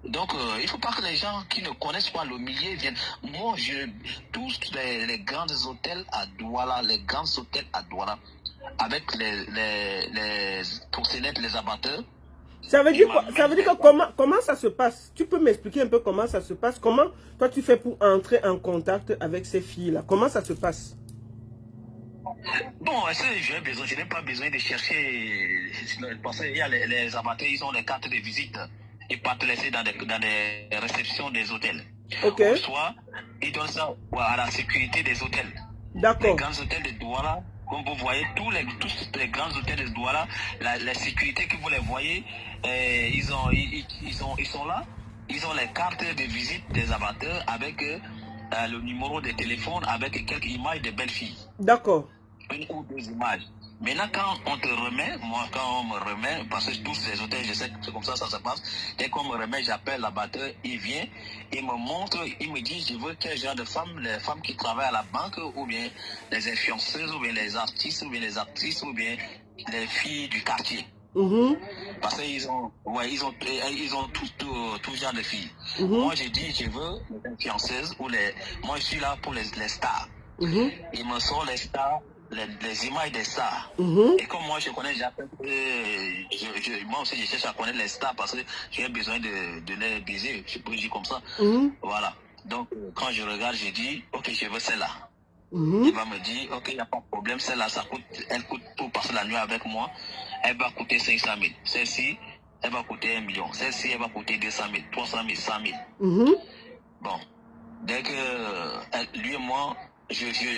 Donc, il ne faut pas que les gens qui ne connaissent pas le milieu viennent. Moi, tous les grands hôtels à Douala, avec les proxénètes, les abatteurs. Ça veut dire quoi? Ça veut dire que comment ça se passe? Tu peux m'expliquer un peu comment ça se passe? Comment toi tu fais pour entrer en contact avec ces filles-là? Comment ça se passe? Bon, je n'ai pas besoin de chercher. Parce qu'il y a les abatteurs, ils ont les cartes de visite. Ils partent laisser dans des réceptions des hôtels. Ok. Soit ils donnent ça à la sécurité des hôtels. D'accord. Les grands hôtels de Douala, comme vous voyez, tous les grands hôtels de Douala, la sécurité que vous les voyez, ils sont là. Ils ont les cartes de visite des abatteurs avec le numéro de téléphone, avec quelques images de belles filles. D'accord. Une ou deux images. Maintenant, quand on te remet, quand on me remet, parce que tous les hôtels, je sais que c'est comme ça se passe, dès qu'on me remet, j'appelle l'abatteur, il vient, il me montre, il me dit, je veux quel genre de femmes, les femmes qui travaillent à la banque, ou bien les influenceuses, ou bien les artistes, ou bien les actrices, ou bien les filles du quartier. Parce qu'ils ont, ils ont tout genre de filles. Moi, j'ai dit, je veux une fianceuse ou moi, je suis là pour les stars. Ils me sortent les stars, les images des stars. Et comme moi, je connais déjà, moi aussi, je cherche à connaître les stars parce que j'ai besoin de les baiser, je peux dire comme ça. Voilà. Donc, quand je regarde, je dis, ok, je veux celle-là. Il va me dire, ok, il n'y a pas de problème, celle-là, elle coûte pour passer la nuit avec moi, elle va coûter 500 000. Celle-ci, elle va coûter 1 million. Celle-ci, elle va coûter 200 000, 300 000, 100 000. Bon, dès que lui et moi,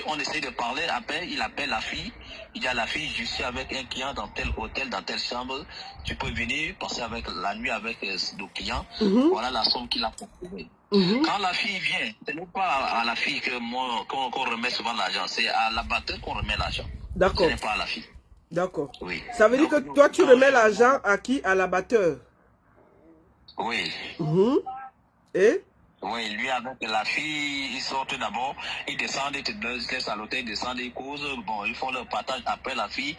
on essaie de parler, après, il appelle la fille. Il dit à la fille, je suis avec un client dans tel hôtel, dans telle chambre. Tu peux venir passer la nuit avec le client. Voilà la somme qu'il a proposée. Quand la fille vient, ce n'est pas à la fille qu'on remet souvent l'argent, c'est à l'abatteur qu'on remet l'argent. D'accord. Ce n'est pas à la fille. D'accord. Oui. Ça veut dire que toi, tu remets l'argent à qui? À l'abatteur? Oui. Et? Oui, lui avec la fille, ils sortent d'abord, ils descendent, ils te laissent à l'hôtel, ils descendent, ils causent, bon, ils font leur partage, après la fille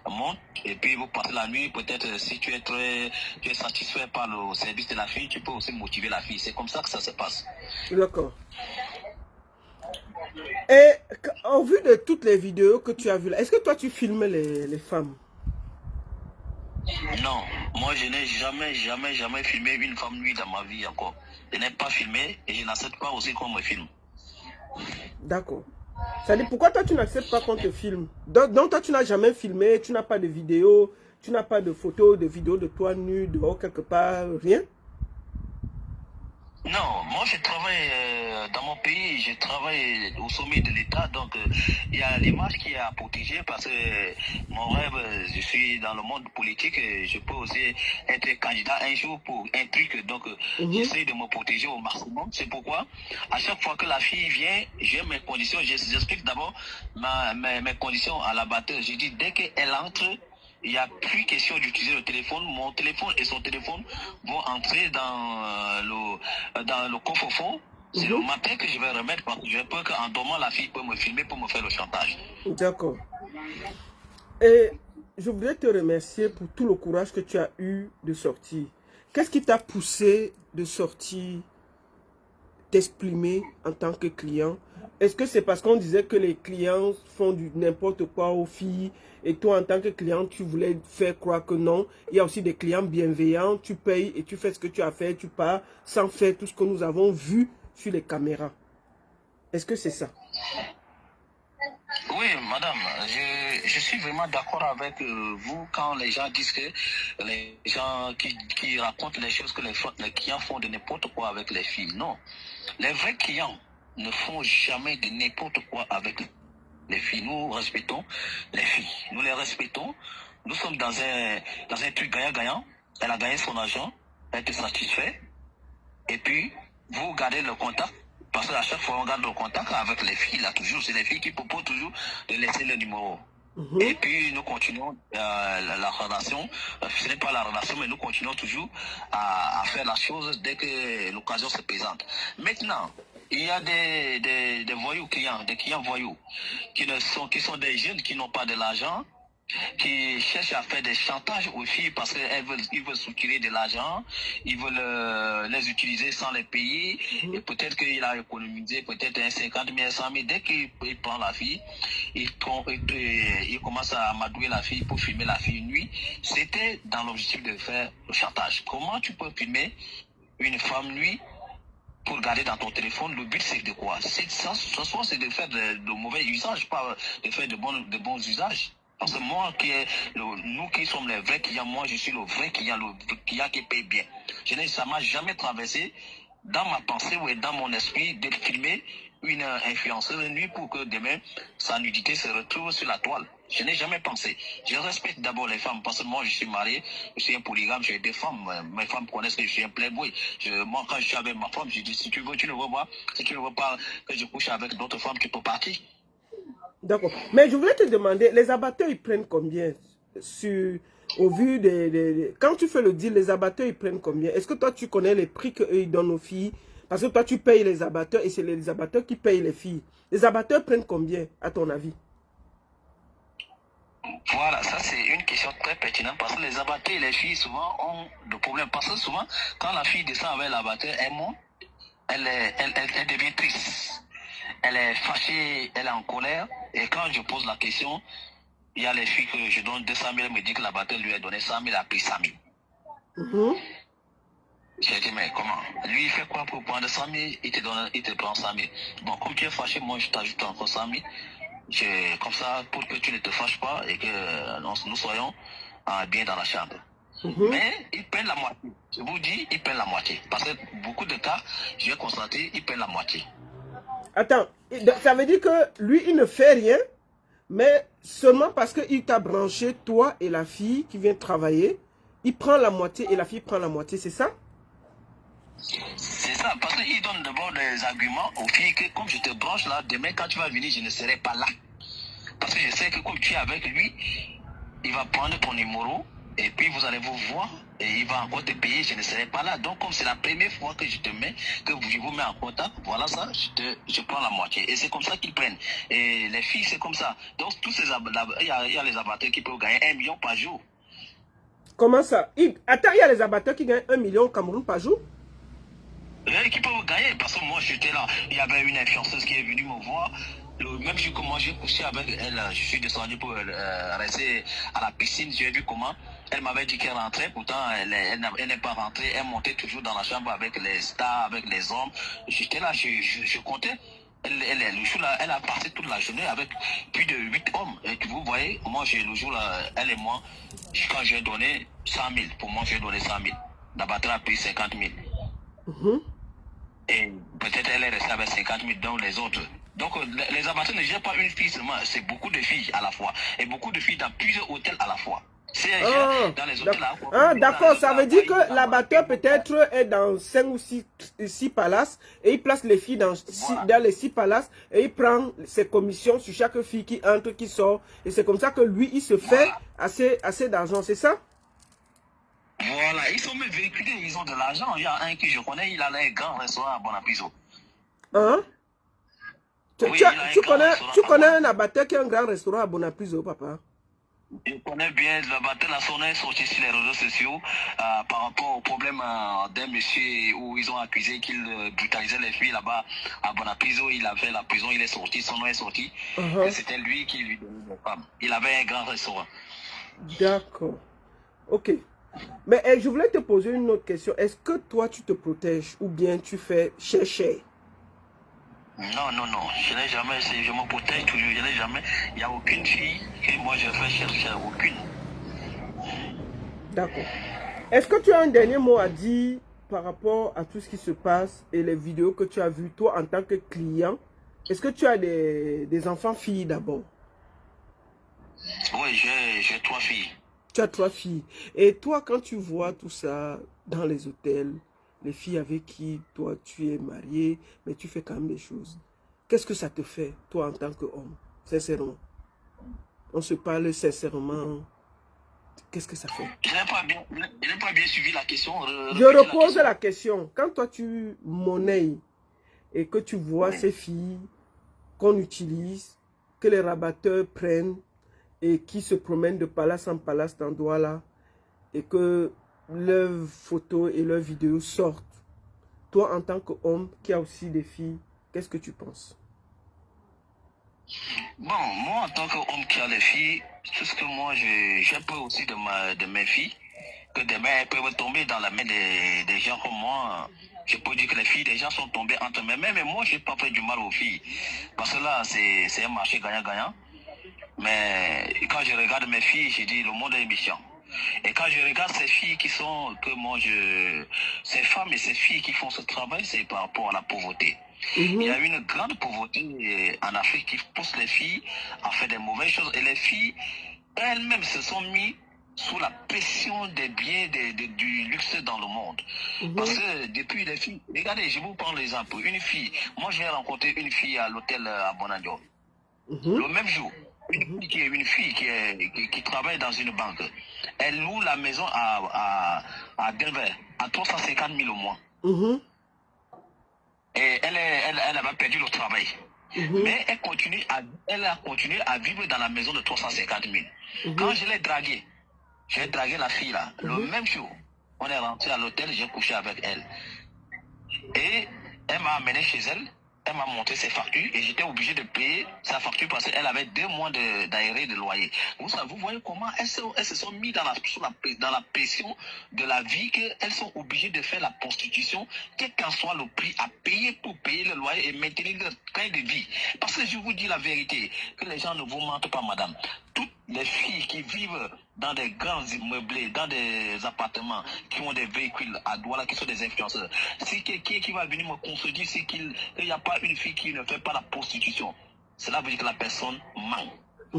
monte, et puis vous passez la nuit, peut-être si tu es satisfait par le service de la fille, tu peux aussi motiver la fille, c'est comme ça que ça se passe. D'accord. Et au vu de toutes les vidéos que tu as vues là, est-ce que toi tu filmes les femmes? Non, moi je n'ai jamais filmé une femme nuit dans ma vie encore. Je n'ai pas filmé et je n'accepte pas aussi qu'on me filme. D'accord. Ça dit pourquoi toi tu n'acceptes pas qu'on te filme? Donc toi tu n'as jamais filmé, tu n'as pas de vidéo, tu n'as pas de photos, de vidéos de toi nu dehors quelque part, rien? Non, moi je travaille dans mon pays, je travaille au sommet de l'État, donc il y a l'image qui est à protéger parce que mon rêve, je suis dans le monde politique, je peux aussi être candidat un jour pour un truc, donc j'essaie de me protéger au maximum. C'est pourquoi à chaque fois que la fille vient, j'ai mes conditions, j'explique d'abord mes conditions à l'abatteur. Je dis dès qu'elle entre, il n'y a plus question d'utiliser le téléphone. Mon téléphone et son téléphone vont entrer dans le coffre-fort. C'est le matin que je vais remettre parce que j'ai peur qu'en dormant, la fille peut me filmer pour me faire le chantage. D'accord. Et je voudrais te remercier pour tout le courage que tu as eu de sortir. Qu'est-ce qui t'a poussé de sortir, t'exprimer en tant que client? Est-ce que c'est parce qu'on disait que les clients font du n'importe quoi aux filles et toi en tant que client tu voulais faire croire que non? Il y a aussi des clients bienveillants, tu payes et tu fais ce que tu as fait, tu pars sans faire tout ce que nous avons vu sur les caméras. Est-ce que c'est ça? Oui, madame, je suis vraiment d'accord avec vous quand les gens disent que les gens qui racontent les choses que les clients font de n'importe quoi avec les filles. Non, les vrais clients ne font jamais de n'importe quoi avec les filles. Nous respectons les filles, nous les respectons. Nous sommes dans un truc gagnant-gagnant. Elle a gagné son argent, elle te satisfait. Et puis, vous gardez le contact. Parce qu'à chaque fois, on garde le contact avec les filles, là, toujours. C'est les filles qui proposent toujours de laisser le numéro. Et puis, nous continuons la relation. Ce n'est pas la relation, mais nous continuons toujours à faire la chose dès que l'occasion se présente. Maintenant, il y a des voyous clients, des clients voyous, qui sont des jeunes qui n'ont pas de l'argent, qui cherchent à faire des chantages aux filles parce qu'ils veulent soutirer de l'argent, ils veulent les utiliser sans les payer, et peut-être qu'il a économisé peut-être 50 000, 100 000, dès qu'il prend la fille, il commence à amadouer la fille pour filmer la fille nuit. C'était dans l'objectif de faire le chantage. Comment tu peux filmer une femme nuit pour garder dans ton téléphone? Le but c'est de quoi? C'est de faire de mauvais usages, pas de faire de bons usages. Parce que moi, nous qui sommes les vrais clients, moi je suis le vrai client, le client qui paye bien. Ça ne m'a jamais traversé dans ma pensée ou dans mon esprit de filmer une influenceuse nuit pour que demain sa nudité se retrouve sur la toile. Je n'ai jamais pensé. Je respecte d'abord les femmes parce que moi je suis marié, je suis un polygame, j'ai des femmes. Mes femmes connaissent que je suis un playboy. Moi quand je suis avec ma femme, je dis si tu veux, tu ne veux pas. Si tu ne veux pas que je couche avec d'autres femmes, tu peux partir. D'accord. Mais je voulais te demander, les abatteurs, ils prennent combien au vu quand tu fais le deal, les abatteurs, ils prennent combien? Est-ce que toi, tu connais les prix qu'ils donnent aux filles? Parce que toi, tu payes les abatteurs et c'est les abatteurs qui payent les filles. Les abatteurs prennent combien, à ton avis? Voilà, ça c'est une question très pertinente parce que les abatteurs et les filles souvent ont des problèmes. Parce que souvent, quand la fille descend avec l'abatteur, elle monte, elle devient triste. Elle est fâchée, elle est en colère. Et quand je pose la question, il y a les filles que je donne 200 000, elle me dit que l'abatteur lui a donné 100 000, elle a pris 100 000. J'ai dit, mais comment? Lui, il fait quoi pour prendre 100 000? Il te prend 100 000. Bon, comme tu es fâché, moi, je t'ajoute encore 100 000. Comme ça, pour que tu ne te fâches pas et que nous soyons bien dans la chambre. Mais ils prennent la moitié. Je vous dis, ils prennent la moitié. Parce que beaucoup de cas, j'ai constaté, ils prennent la moitié. Attends, ça veut dire que lui, il ne fait rien, mais seulement parce qu'il t'a branché, toi et la fille qui vient travailler, il prend la moitié et la fille prend la moitié, c'est ça? C'est ça, parce qu'il donne d'abord des arguments aux filles que comme je te branche là, demain quand tu vas venir, je ne serai pas là. Parce que je sais que comme tu es avec lui, il va prendre ton numéro et puis vous allez vous voir et il va encore te payer, je ne serai pas là. Donc comme c'est la première fois que je te mets, que je vous mets en contact, voilà ça, je prends la moitié. Et c'est comme ça qu'ils prennent. Et les filles, c'est comme ça. Donc tous ces il y a les abatteurs qui peuvent gagner 1 million par jour. Comment ça? Attends, il y a les abatteurs qui gagnent 1 million au Cameroun par jour? Qui peuvent gagner, parce que moi j'étais là, il y avait une influenceuse qui est venue me voir. Le même jour que moi j'ai couché avec elle, je suis descendu pour rester à la piscine, j'ai vu comment elle m'avait dit qu'elle rentrait, pourtant elle n'est pas rentrée, elle montait toujours dans la chambre avec les stars, avec les hommes. J'étais là, je comptais. Le jour là, elle a passé toute la journée avec plus de 8 hommes. Et vous voyez, moi le jour là, elle et moi, quand j'ai donné 100 000, pour moi j'ai donné 100 000. La batterie a pris 50 000. Et peut-être elle est restée avec 50 000 dans les autres. Donc les abatteurs ne gèrent pas une fille seulement, c'est beaucoup de filles à la fois. Et beaucoup de filles dans plusieurs hôtels à la fois. Dans les hôtels à la fois. Ah, d'accord, ça veut dire que l'abatteur peut-être est dans 5 ou 6 palaces et il place les filles dans les 6 palaces et il prend ses commissions sur chaque fille qui entre, qui sort. Et c'est comme ça que lui, il se fait assez d'argent, c'est ça? Voilà, ils sont même véhiculés, ils ont de l'argent. Il y a un que je connais, il a un grand restaurant à Bonapiso. Hein? Tu connais un abatteur qui a un grand restaurant à Bonapiso, papa? Je connais bien l'abatteur, la sonne est sortie sur les réseaux sociaux par rapport au problème d'un monsieur où ils ont accusé qu'il brutalisait les filles là-bas à Bonapiso. Il a fait la prison, il est sorti, son nom est sorti. Et c'était lui qui lui donnait des femmes. Il avait un grand restaurant. D'accord. Ok. Mais je voulais te poser une autre question. Est-ce que toi, tu te protèges ou bien tu fais chercher? Non, non, non. Je n'ai jamais, je me protège toujours. Je n'ai jamais, il n'y a aucune fille que moi je fais chercher, aucune. D'accord. Est-ce que tu as un dernier mot à dire par rapport à tout ce qui se passe et les vidéos que tu as vues, toi, en tant que client? Est-ce que tu as des enfants filles d'abord? Oui, j'ai 3 filles. Tu as 3 filles. Et toi, quand tu vois tout ça dans les hôtels, les filles avec qui toi tu es marié, mais tu fais quand même des choses, qu'est-ce que ça te fait, toi en tant qu'homme, sincèrement? On se parle sincèrement. Qu'est-ce que ça fait? Je n'ai pas bien suivi la question. Je repose la question. Quand toi tu monnaies et que tu vois ces filles qu'on utilise, que les rabatteurs prennent, et qui se promènent de palace en palace d'endroits là, et que leurs photos et leurs vidéos sortent, toi en tant qu'homme qui a aussi des filles, qu'est-ce que tu penses? Bon, moi en tant qu'homme qui a des filles, tout ce que moi j'ai peur aussi de mes filles, que demain elles peuvent tomber dans la main des gens comme moi. Je peux dire que les filles des gens sont tombées entre mes mains, mais moi je n'ai pas fait du mal aux filles. Parce que là c'est un marché gagnant-gagnant. Mais quand je regarde mes filles, je dis le monde est méchant. Et quand je regarde ces filles ces femmes et ces filles qui font ce travail, c'est par rapport à la pauvreté. Il y a une grande pauvreté en Afrique qui pousse les filles à faire des mauvaises choses. Et les filles elles-mêmes se sont mises sous la pression des biens, du luxe dans le monde. Parce que depuis les filles, regardez, je vous prends l'exemple. Une fille, moi j'ai rencontré une fille à l'hôtel à Bonadio. Le même jour. Une fille qui travaille dans une banque. Elle loue la maison à Denver à 350 000 au mois. Et elle avait perdu le travail. Mais elle a continué à vivre dans la maison de 350 000. Quand je l'ai draguée, j'ai dragué la fille là, le même jour. On est rentré à l'hôtel, j'ai couché avec elle. Et elle m'a amené chez elle, elle m'a montré ses factures et j'étais obligé de payer sa facture parce qu'elle avait 2 mois d'aéré de loyer. Vous voyez comment elles se sont mises dans la pression de la vie, qu'elles sont obligées de faire la prostitution, quel qu'en soit le prix à payer pour payer le loyer et maintenir leur train de vie. Parce que je vous dis la vérité, que les gens ne vous mentent pas, madame. Toutes les filles qui vivent dans des grands immeubles, dans des appartements, qui ont des véhicules à Douala, qui sont des influenceurs, si quelqu'un qui va venir me contredire, c'est qu'il n'y a pas une fille qui ne fait pas la prostitution. Cela veut dire que la personne ment.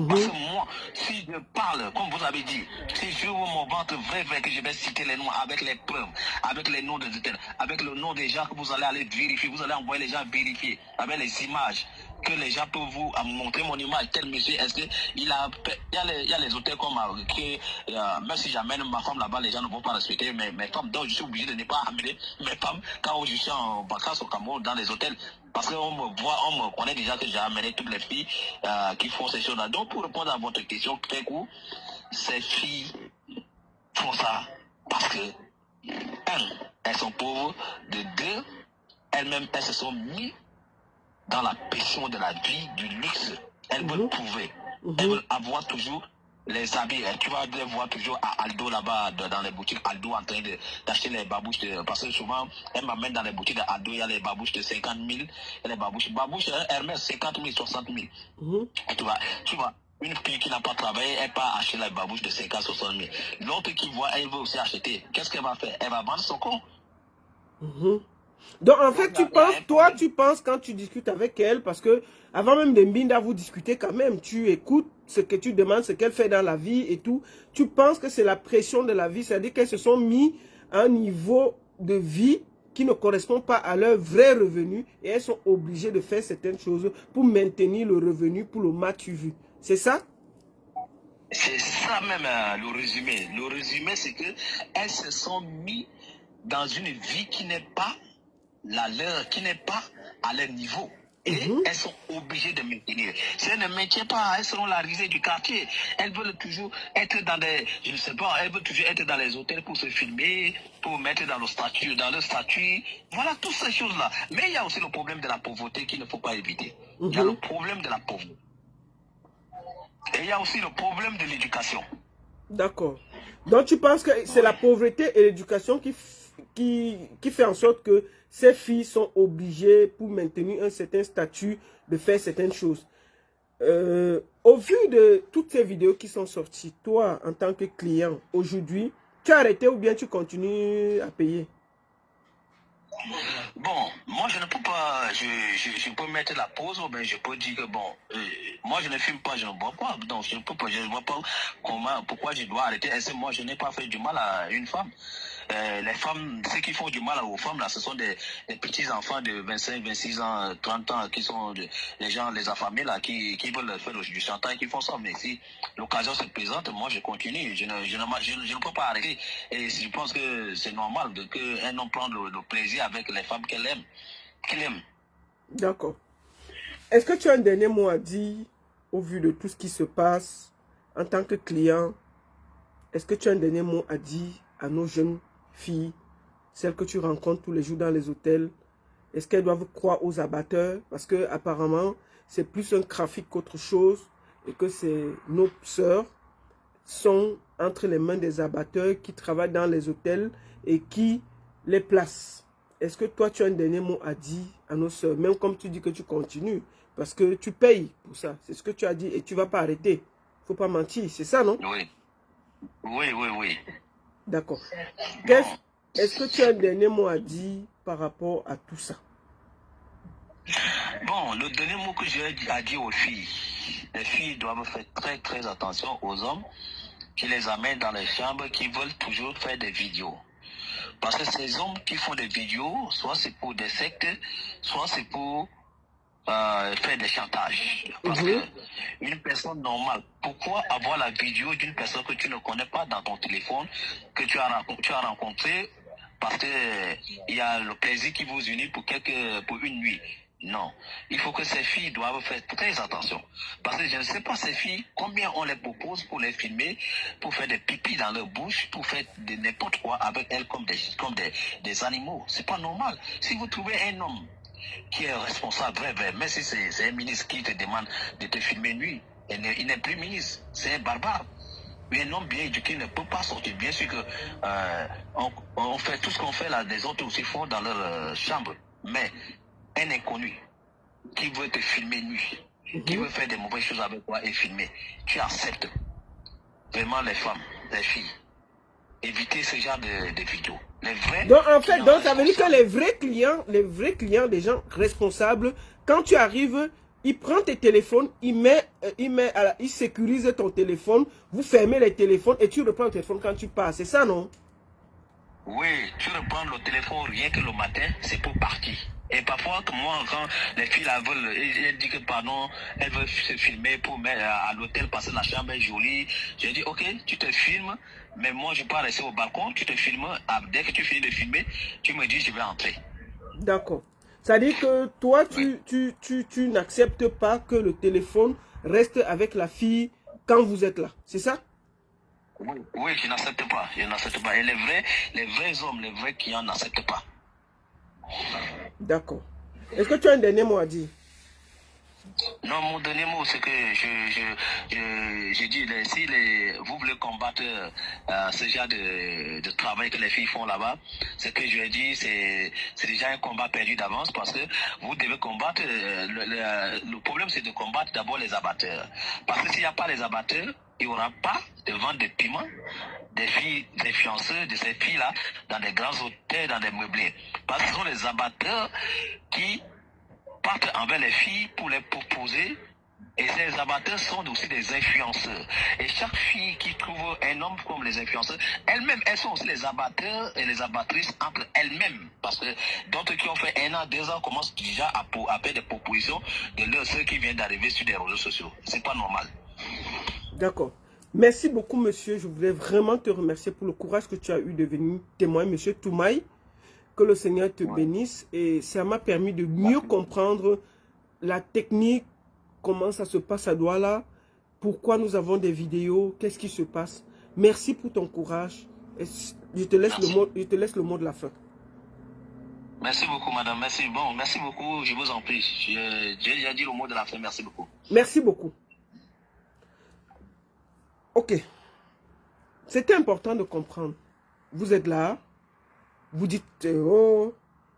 Parce que moi, si je parle, comme vous avez dit, si je ouvre mon ventre vrai, que je vais citer les noms avec les preuves, avec les noms des hôtels, avec le nom des gens que vous allez aller vérifier, vous allez envoyer les gens vérifier, avec les images, que les gens peuvent vous montrer mon image, tel monsieur, est-ce que il y a les hôtels comme même si j'amène ma femme là-bas, les gens ne vont pas respecter mes femmes, donc je suis obligé de ne pas amener mes femmes quand je suis en vacances au Cameroun dans les hôtels, parce qu'on me voit, on me connaît déjà que j'ai amené toutes les filles qui font ces choses-là. Donc pour répondre à votre question, très court, ces filles font ça parce que, elles sont pauvres, de deux, elles-mêmes, elles se sont mises dans la pression de la vie, du luxe. Elles veulent prouver. Elles veulent avoir toujours les habits. Tu vas les voir toujours à Aldo là-bas, dans les boutiques Aldo, en train d'acheter les babouches. Parce que souvent, elles m'amènent dans les boutiques d'Aldo, il y a les babouches de 50 000. Et les babouches Hermès, 50 000, 60 000. Et tu vois, une fille qui n'a pas travaillé, elle part acheter les babouches de 50 000, 60 000. L'autre qui voit, elle veut aussi acheter. Qu'est-ce qu'elle va faire? Elle va vendre son corps. Donc en fait, tu penses quand tu discutes avec elle, parce que avant même de Mbinda, vous discutez quand même, tu écoutes ce que tu demandes, ce qu'elle fait dans la vie et tout, tu penses que c'est la pression de la vie, c'est-à-dire qu'elles se sont mis à un niveau de vie qui ne correspond pas à leur vrai revenu et elles sont obligées de faire certaines choses pour maintenir le revenu, pour le matu vu. C'est ça? C'est ça même le résumé. Le résumé, c'est que elles se sont mis dans une vie qui n'est pas la leur, qui n'est pas à leur niveau. Et elles sont obligées de maintenir. Si elles ne maintiennent pas, elles seront la risée du quartier. Elles veulent toujours être dans des, je ne sais pas, elles veulent toujours être dans les hôtels pour se filmer, pour mettre dans le statut, Voilà, toutes ces choses-là. Mais il y a aussi le problème de la pauvreté qu'il ne faut pas éviter. Il y a le problème de la pauvreté. Et il y a aussi le problème de l'éducation. D'accord. Donc tu penses que c'est la pauvreté et l'éducation qui fait en sorte que ces filles sont obligées, pour maintenir un certain statut, de faire certaines choses. Au vu de toutes ces vidéos qui sont sorties, toi, en tant que client, aujourd'hui, tu as arrêté ou bien tu continues à payer? Bon, moi je ne peux pas, je peux mettre la pause, mais je peux dire que bon, moi je ne fume pas, je ne bois pas, donc je ne peux pas, je ne vois pas pourquoi je dois arrêter. Est-ce que moi je n'ai pas fait du mal à une femme? Les femmes, ceux qui font du mal aux femmes là, ce sont des petits enfants de 25, 26 ans, 30 ans, qui sont les gens, les affamés là, qui veulent faire du chantage, qui font ça. Mais si l'occasion se présente, moi je continue, je ne peux pas arrêter. Et je pense que c'est normal qu'un homme prenne le plaisir avec les femmes qu'il aime. D'accord. Est-ce que tu as un dernier mot à dire au vu de tout ce qui se passe en tant que client? Est-ce que tu as un dernier mot à dire à nos jeunes filles, celles que tu rencontres tous les jours dans les hôtels? Est-ce qu'elles doivent croire aux abatteurs? Parce que apparemment, c'est plus un trafic qu'autre chose et que nos sœurs sont entre les mains des abatteurs qui travaillent dans les hôtels et qui les placent. Est-ce que toi, tu as un dernier mot à dire à nos sœurs? Même comme tu dis que tu continues, parce que tu payes pour ça. C'est ce que tu as dit et tu ne vas pas arrêter. Il ne faut pas mentir, c'est ça, non? Oui. D'accord. Est-ce que tu as un dernier mot à dire par rapport à tout ça? Bon, le dernier mot que j'ai à dire aux filles, les filles doivent faire très très attention aux hommes qui les amènent dans les chambres, qui veulent toujours faire des vidéos. Parce que ces hommes qui font des vidéos, soit c'est pour des sectes, soit c'est pour faire des chantages. Parce que une personne normale, pourquoi avoir la vidéo d'une personne que tu ne connais pas dans ton téléphone, que tu as rencontré, parce que il y a le plaisir qui vous unit pour une nuit. Non. Il faut que ces filles doivent faire très attention. Parce que je ne sais pas ces filles, combien on les propose pour les filmer, pour faire des pipis dans leur bouche, pour faire de n'importe quoi avec elles comme des animaux. C'est pas normal. Si vous trouvez un homme qui est responsable, mais si c'est un ministre qui te demande de te filmer nuit, il n'est plus ministre, c'est un barbare. Mais un homme bien éduqué ne peut pas sortir. Bien sûr que on fait tout ce qu'on fait là, les autres aussi font dans leur chambre. Mais un inconnu qui veut te filmer nuit, qui veut faire des mauvaises choses avec toi et filmer, tu acceptes. Vraiment les femmes, les filles, évitez ce genre de vidéos. Les vrais donc en fait, donc ça veut dire que les vrais clients, des gens responsables, quand tu arrives, il prend tes téléphones, il sécurise ton téléphone, vous fermez les téléphones et tu reprends le téléphone quand tu pars. C'est ça, non? Oui, tu reprends le téléphone rien que le matin, c'est pour partir. Et parfois, moi, quand les filles la veulent, elles disent que pardon, elles veulent se filmer pour mettre à l'hôtel parce que la chambre est jolie. Je dis, ok, tu te filmes, mais moi, je peux rester au balcon, tu te filmes. Dès que tu finis de filmer, tu me dis, je vais entrer. D'accord. C'est-à-dire que toi, tu n'acceptes pas que le téléphone reste avec la fille quand vous êtes là. C'est ça? Oui, je n'accepte pas. Je n'accepte pas. Et les vrais hommes, les vrais clients n'acceptent pas. D'accord. Est-ce que tu as un dernier mot à dire? Non, mon dernier mot, c'est que je dis, si vous voulez combattre ce genre de travail que les filles font là-bas, ce que je dis, c'est déjà un combat perdu d'avance parce que vous devez combattre, le problème c'est de combattre d'abord les abatteurs. Parce que s'il n'y a pas les abatteurs, il n'y aura pas de vente de piment, des filles, des fianceurs de ces filles-là, dans des grands hôtels, dans des meublés. Parce que ce sont les abatteurs qui partent envers les filles pour les proposer. Et ces abatteurs sont aussi des influenceurs. Et chaque fille qui trouve un homme comme les influenceurs, elles-mêmes, elles sont aussi les abatteurs et les abattrices entre elles-mêmes. Parce que d'autres qui ont fait 1 an, 2 ans commencent déjà à faire des propositions de ceux qui viennent d'arriver sur des réseaux sociaux. C'est pas normal. D'accord. Merci beaucoup, monsieur. Je voulais vraiment te remercier pour le courage que tu as eu de venir témoigner, monsieur Toumaï. Que le Seigneur te bénisse. Et ça m'a permis de mieux comprendre la technique, comment ça se passe à Douala, pourquoi nous avons des vidéos, qu'est-ce qui se passe. Merci pour ton courage. Et je te laisse le mot de la fin. Merci beaucoup, madame. Merci. Bon, merci beaucoup. Je vous en prie. J'ai déjà dit le mot de la fin. Merci beaucoup. Merci beaucoup. Ok. C'était important de comprendre. Vous êtes là. Vous dites, oh,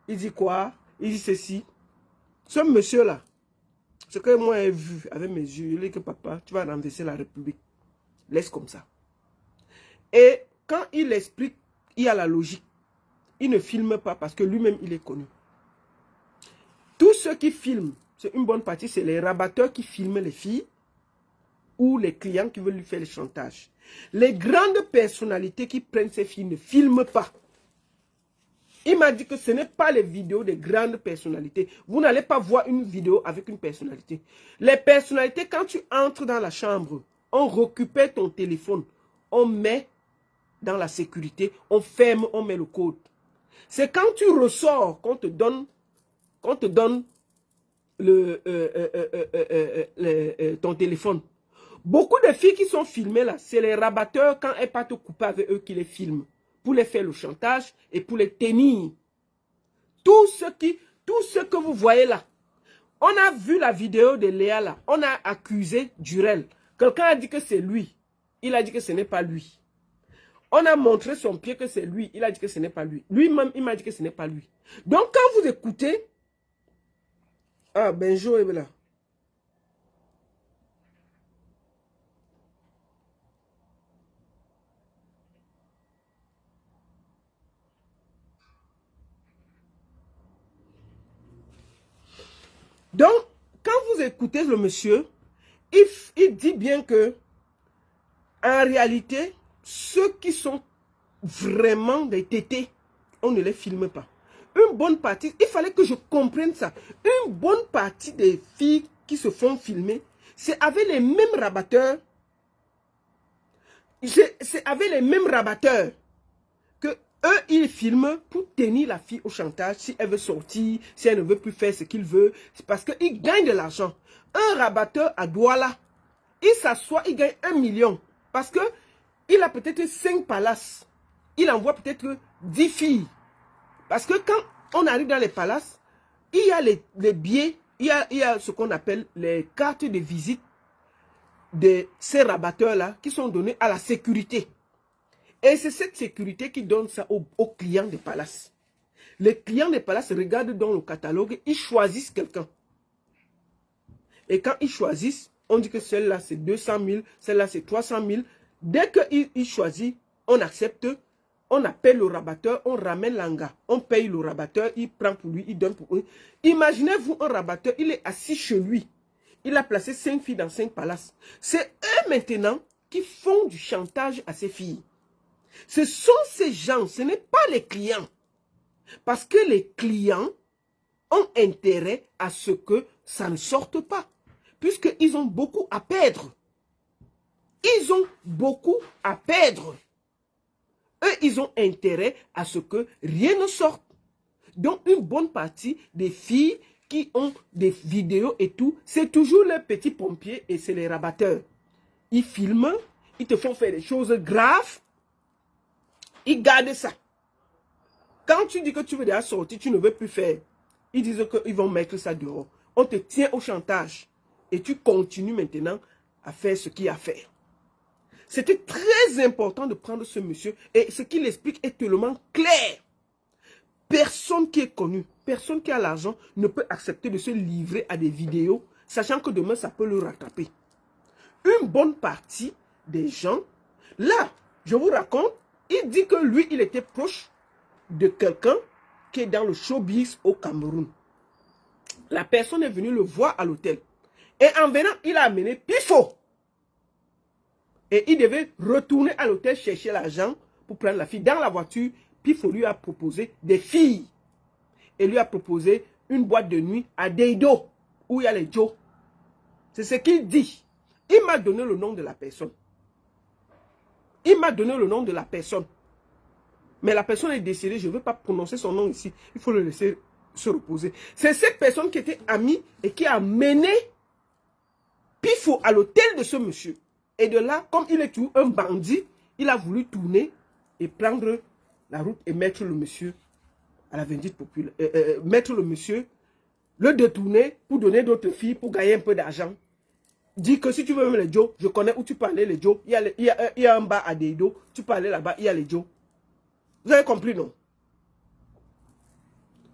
il dit quoi? Il dit ceci. Ce monsieur-là, ce que moi j'ai vu avec mes yeux, il dit que papa, tu vas renverser la République. Laisse comme ça. Et quand il explique, il y a la logique. Il ne filme pas parce que lui-même, il est connu. Tous ceux qui filment, c'est une bonne partie, c'est les rabatteurs qui filment les filles ou les clients qui veulent lui faire le chantage. Les grandes personnalités qui prennent ces filles ne filment pas. Il m'a dit que ce n'est pas les vidéos des grandes personnalités. Vous n'allez pas voir une vidéo avec une personnalité. Les personnalités, quand tu entres dans la chambre, on récupère ton téléphone, on met dans la sécurité, on ferme, on met le code. C'est quand tu ressors qu'on te donne ton téléphone. Beaucoup de filles qui sont filmées là, c'est les rabatteurs quand elles partent couper avec eux qui les filment. Pour les faire le chantage et pour les tenir. Tout ce que vous voyez là. On a vu la vidéo de Léa là. On a accusé Durel. Quelqu'un a dit que c'est lui. Il a dit que ce n'est pas lui. On a montré son pied que c'est lui. Il a dit que ce n'est pas lui. Lui-même, il m'a dit que ce n'est pas lui. Donc quand vous écoutez... Ah, Benjo est là. Donc, quand vous écoutez le monsieur, il dit bien que, en réalité, ceux qui sont vraiment des tétés, on ne les filme pas. Une bonne partie, il fallait que je comprenne ça. Une bonne partie des filles qui se font filmer, c'est avec les mêmes rabatteurs. C'est avec les mêmes rabatteurs que Eux, ils filment pour tenir la fille au chantage. Si elle veut sortir, si elle ne veut plus faire ce qu'il veut, c'est parce qu'ils gagnent de l'argent. Un rabatteur à Douala, il s'assoit, il gagne 1 million. Parce que il a peut-être 5 palaces. Il envoie peut-être 10 filles. Parce que quand on arrive dans les palaces, il y a les billets, il y a ce qu'on appelle les cartes de visite de ces rabatteurs-là qui sont donnés à la sécurité. Et c'est cette sécurité qui donne ça aux clients des palaces. Les clients des palaces regardent dans le catalogue, ils choisissent quelqu'un. Et quand ils choisissent, on dit que celle-là c'est 200 000, celle-là c'est 300 000. Dès qu'ils choisissent, on accepte, on appelle le rabatteur, on ramène l'anga, on paye le rabatteur, il prend pour lui, il donne pour lui. Imaginez-vous un rabatteur, il est assis chez lui. Il a placé 5 filles dans 5 palaces. C'est eux maintenant qui font du chantage à ces filles. Ce sont ces gens, ce n'est pas les clients. Parce que les clients ont intérêt à ce que ça ne sorte pas. Puisqu'ils ont beaucoup à perdre. Ils ont beaucoup à perdre. Eux, ils ont intérêt à ce que rien ne sorte. Donc, une bonne partie des filles qui ont des vidéos et tout, c'est toujours les petits pompiers et c'est les rabatteurs. Ils filment, ils te font faire des choses graves, ils gardent ça. Quand tu dis que tu veux déjà sortir, tu ne veux plus faire, ils disent qu'ils vont mettre ça dehors. On te tient au chantage et tu continues maintenant à faire ce qu'il y a à faire. C'était très important de prendre ce monsieur et ce qu'il explique est tellement clair. Personne qui est connu, personne qui a l'argent ne peut accepter de se livrer à des vidéos, sachant que demain ça peut le rattraper. Une bonne partie des gens, là, je vous raconte, il dit que lui, il était proche de quelqu'un qui est dans le showbiz au Cameroun. La personne est venue le voir à l'hôtel. Et en venant, il a amené Pifo. Et il devait retourner à l'hôtel chercher l'argent pour prendre la fille. Dans la voiture, Pifo lui a proposé des filles. Et lui a proposé une boîte de nuit à Deido, où il y a les Joe. C'est ce qu'il dit. Il m'a donné le nom de la personne. Il m'a donné le nom de la personne. Mais la personne est décédée, je ne veux pas prononcer son nom ici. Il faut le laisser se reposer. C'est cette personne qui était amie et qui a mené Pifo à l'hôtel de ce monsieur. Et de là, comme il est tout un bandit, il a voulu tourner et prendre la route et mettre le monsieur à la vindicte populaire. Mettre le monsieur, le détourner pour donner d'autres filles, pour gagner un peu d'argent. Dis que si tu veux même les Joe, je connais où tu peux aller les Joe. Il y a un bar à Deido, tu peux aller là-bas, il y a les Joe. Vous avez compris, non?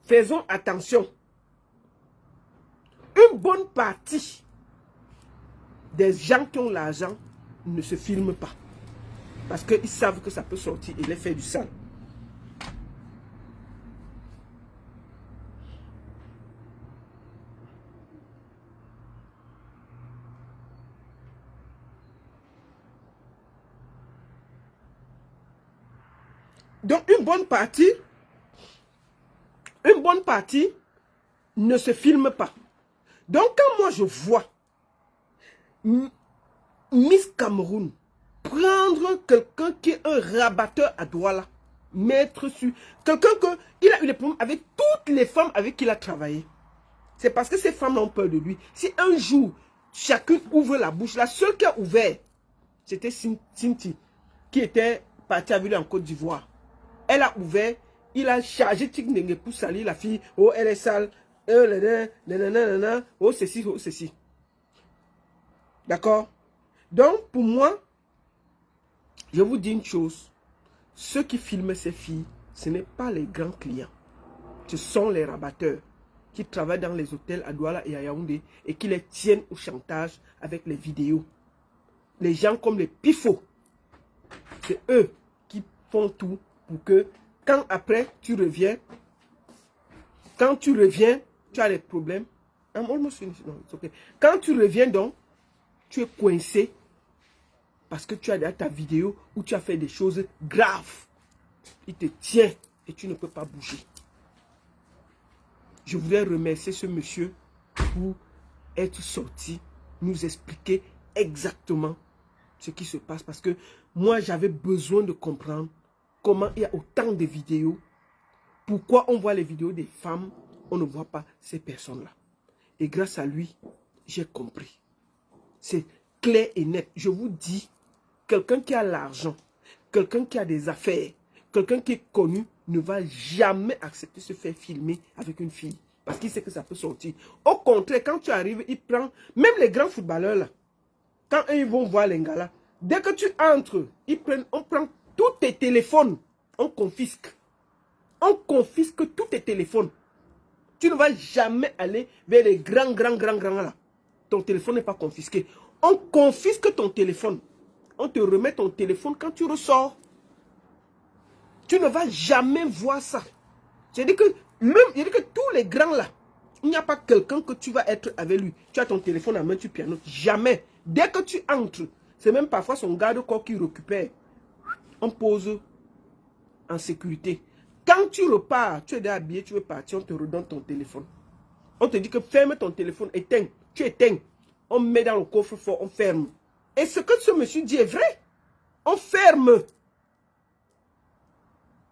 Faisons attention. Une bonne partie des gens qui ont l'argent ne se filment pas. Parce qu'ils savent que ça peut sortir et les faire du sale. Donc une bonne partie ne se filme pas. Donc quand moi je vois Miss Cameroun prendre quelqu'un qui est un rabatteur à Douala, mettre sur quelqu'un qu'il a eu des problèmes avec toutes les femmes avec qui il a travaillé. C'est parce que ces femmes ont peur de lui. Si un jour, chacune ouvre la bouche, la seule qui a ouvert, c'était Cynthia, qui était partie avec lui en Côte d'Ivoire. Elle a ouvert, il a chargé Tignégué pour salir la fille. Oh, elle est sale. Oh, ceci, oh, ceci. D'accord? Donc, pour moi, je vous dis une chose. Ceux qui filment ces filles, ce n'est pas les grands clients. Ce sont les rabatteurs qui travaillent dans les hôtels à Douala et à Yaoundé et qui les tiennent au chantage avec les vidéos. Les gens comme les Pifos, c'est eux qui font tout pour que quand après tu reviens, tu as des problèmes. Quand tu reviens donc, tu es coincé parce que tu as ta vidéo où tu as fait des choses graves. Il te tient et tu ne peux pas bouger. Je voudrais remercier ce monsieur pour être sorti, nous expliquer exactement ce qui se passe. Parce que moi, j'avais besoin de comprendre comment il y a autant de vidéos. Pourquoi on voit les vidéos des femmes, on ne voit pas ces personnes-là. Et grâce à lui, j'ai compris. C'est clair et net. Je vous dis, quelqu'un qui a l'argent, quelqu'un qui a des affaires, quelqu'un qui est connu, ne va jamais accepter de se faire filmer avec une fille. Parce qu'il sait que ça peut sortir. Au contraire, quand tu arrives, il prend, même les grands footballeurs là, quand ils vont voir les gars là, dès que tu entres, on prend tous tes téléphones, on confisque. On confisque tous tes téléphones. Tu ne vas jamais aller vers les grands là. Ton téléphone n'est pas confisqué. On confisque ton téléphone. On te remet ton téléphone quand tu ressors. Tu ne vas jamais voir ça. C'est-à-dire que, tous les grands là, il n'y a pas quelqu'un que tu vas être avec lui. Tu as ton téléphone à main, tu pianotes. Jamais. Dès que tu entres, c'est même parfois son garde-corps qui récupère. On pose en sécurité. Quand tu repars, tu es déjà habillé, tu veux partir, on te redonne ton téléphone. On te dit que ferme ton téléphone, éteins. Tu éteins. On met dans le coffre-fort, on ferme. Et ce que ce monsieur dit est vrai. On ferme.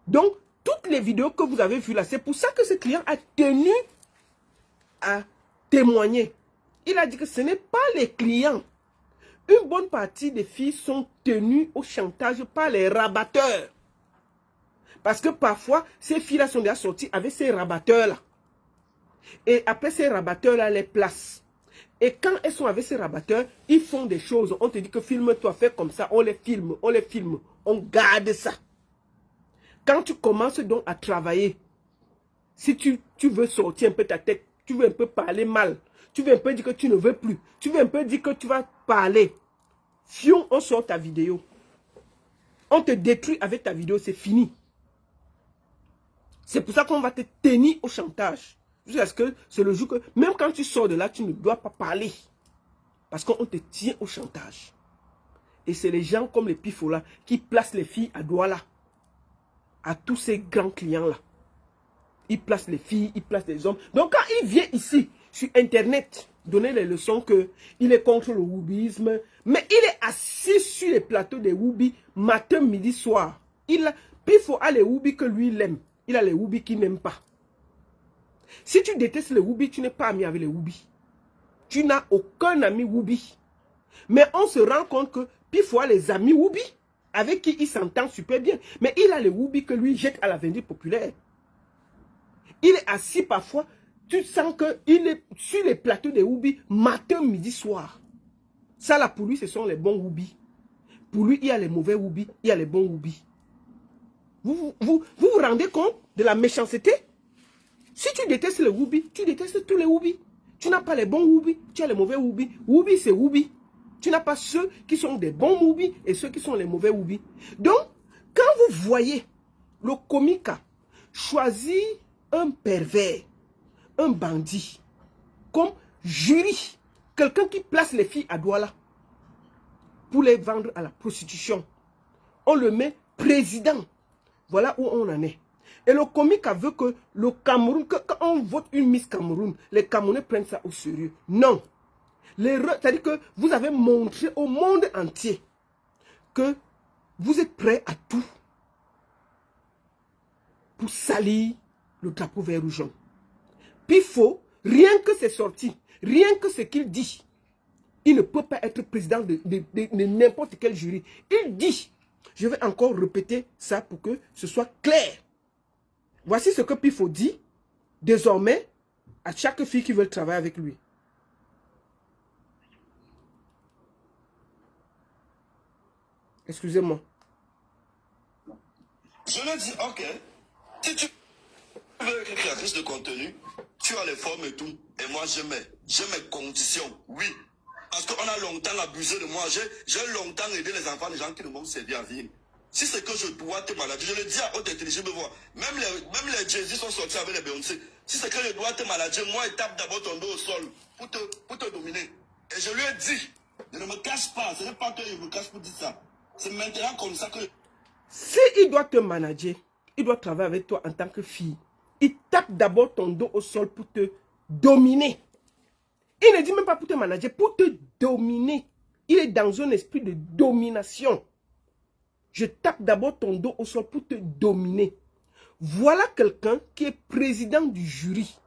Donc, toutes les vidéos que vous avez vues là, c'est pour ça que ce client a tenu à témoigner. Il a dit que ce n'est pas les clients. Une bonne partie des filles sont tenues au chantage par les rabatteurs. Parce que parfois, ces filles-là sont déjà sorties avec ces rabatteurs-là. Et après, ces rabatteurs-là les placent. Et quand elles sont avec ces rabatteurs, ils font des choses. On te dit que filme-toi, fais comme ça. On les filme, on garde ça. Quand tu commences donc à travailler, si tu veux sortir un peu ta tête, tu veux un peu parler mal, tu veux un peu dire que tu ne veux plus, tu veux un peu dire que tu vas parler, fion, on sort ta vidéo. On te détruit avec ta vidéo, c'est fini. C'est pour ça qu'on va te tenir au chantage. Jusqu'à ce que c'est le jour que, même quand tu sors de là, tu ne dois pas parler. Parce qu'on te tient au chantage. Et c'est les gens comme les pifots là, qui placent les filles à Douala. À tous ces grands clients-là. Ils placent les filles, ils placent les hommes. Donc quand il vient ici, sur Internet, donner les leçons qu'il est contre le woubisme, mais il est assis sur les plateaux des woubis, matin, midi, soir. Puis il faut aller les woubis que lui, il aime. Il a les woubis qu'il n'aime pas. Si tu détestes les woubis, tu n'es pas ami avec les woubis. Tu n'as aucun ami woubi. Mais on se rend compte que, puis il faut les amis woubis, avec qui il s'entend super bien. Mais il a les woubis que lui jette à la vendue populaire. Il est assis parfois, tu sens qu'il est sur les plateaux des woubis, matin, midi, soir. Ça là, pour lui, ce sont les bons woubis. Pour lui, il y a les mauvais woubis, il y a les bons woubis. Vous vous rendez compte de la méchanceté? Si tu détestes les woubis, tu détestes tous les woubis. Tu n'as pas les bons woubis, tu as les mauvais woubis. Woubis, c'est woubis. Tu n'as pas ceux qui sont des bons woubis et ceux qui sont les mauvais woubis. Donc, quand vous voyez le comica choisir un pervers, un bandit, comme jury, quelqu'un qui place les filles à Douala pour les vendre à la prostitution, on le met président. Voilà où on en est. Et le comica veut que le Cameroun, quand on vote une Miss Cameroun, les Camerounais prennent ça au sérieux. Non. C'est-à-dire que vous avez montré au monde entier que vous êtes prêts à tout pour salir le drapeau vert ou jaune. Puis il faut, rien que c'est sorti, rien que ce qu'il dit, il ne peut pas être président de n'importe quel jury. Il dit, je vais encore répéter ça pour que ce soit clair. Voici ce que Pifo dit, désormais, à chaque fille qui veut travailler avec lui. Excusez-moi. Je lui dis, ok, si tu veux être créatrice de contenu, tu as les formes et tout. Et moi, j'ai mes conditions, oui. Parce qu'on a longtemps abusé de moi. J'ai longtemps aidé les enfants, les gens qui ne m'ont servi à vie. Si c'est que je dois te manager, je le dis à haute intelligence, même les Jay-Z sont sortis avec les Beyoncé. Si c'est que je dois te manager, moi, je tape d'abord ton dos au sol pour te dominer. Et je lui ai dit, je ne me cache pas, ce n'est pas que je me cache pour dire ça. C'est maintenant comme ça que... Si il doit te manager, il doit travailler avec toi en tant que fille. Il tape d'abord ton dos au sol pour te dominer. Il ne dit même pas pour te manager, pour te dominer. Il est dans un esprit de domination. je tape d'abord ton dos au sol pour te dominer. Voilà quelqu'un qui est président du jury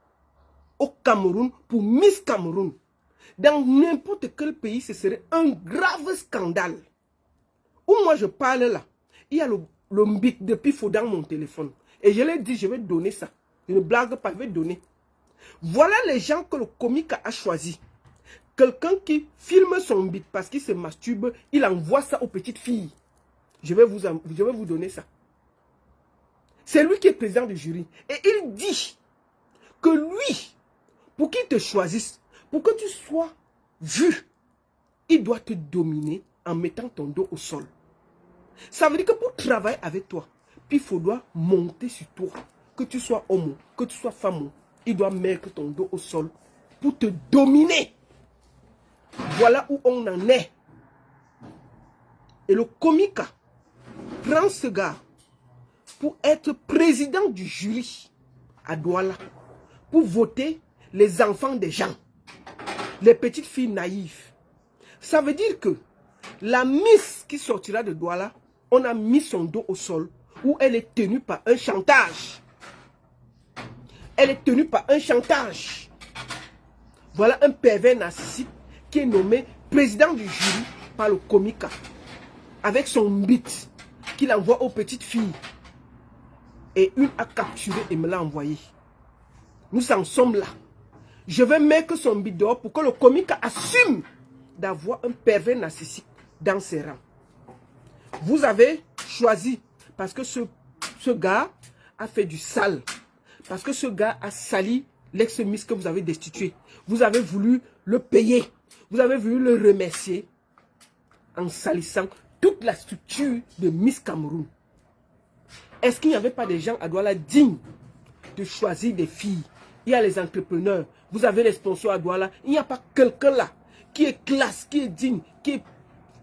au Cameroun pour Miss Cameroun. Dans n'importe quel pays, ce serait un grave scandale. Où moi je parle là, il y a le mbic de Pifo dans mon téléphone. Et je l'ai dit, je vais donner ça. Je ne blague pas, je vais donner. Voilà les gens que le comique a choisi. Quelqu'un qui filme son bit parce qu'il se masturbe, il envoie ça aux petites filles. Je vais vous donner ça. C'est lui qui est président du jury. Et il dit que lui, pour qu'il te choisisse, pour que tu sois vu, il doit te dominer en mettant ton dos au sol. Ça veut dire que pour travailler avec toi, il faudra monter sur toi. Que tu sois homme, que tu sois femme, il doit mettre ton dos au sol pour te dominer. Voilà où on en est. Et le comique prend ce gars pour être président du jury à Douala, pour voter les enfants des gens, les petites filles naïves. Ça veut dire que la Miss qui sortira de Douala, on a mis son dos au sol, où elle est tenue par un chantage. Elle est tenue par un chantage. Voilà un pervers narcissique qui est nommé président du jury par le comique, avec son bit qu'il envoie aux petites filles. Et une a capturé et me l'a envoyé. Nous en sommes là. Je vais mettre son bit dehors pour que le comique assume d'avoir un pervers narcissique dans ses rangs. Vous avez choisi parce que ce gars a fait du sale. Parce que ce gars a sali l'ex-miss que vous avez destitué. Vous avez voulu le payer. Vous avez voulu le remercier en salissant toute la structure de Miss Cameroun. Est-ce qu'il n'y avait pas des gens à Douala dignes de choisir des filles? Il y a les entrepreneurs. Vous avez les sponsors à Douala. Il n'y a pas quelqu'un là qui est classe, qui est digne, qui est...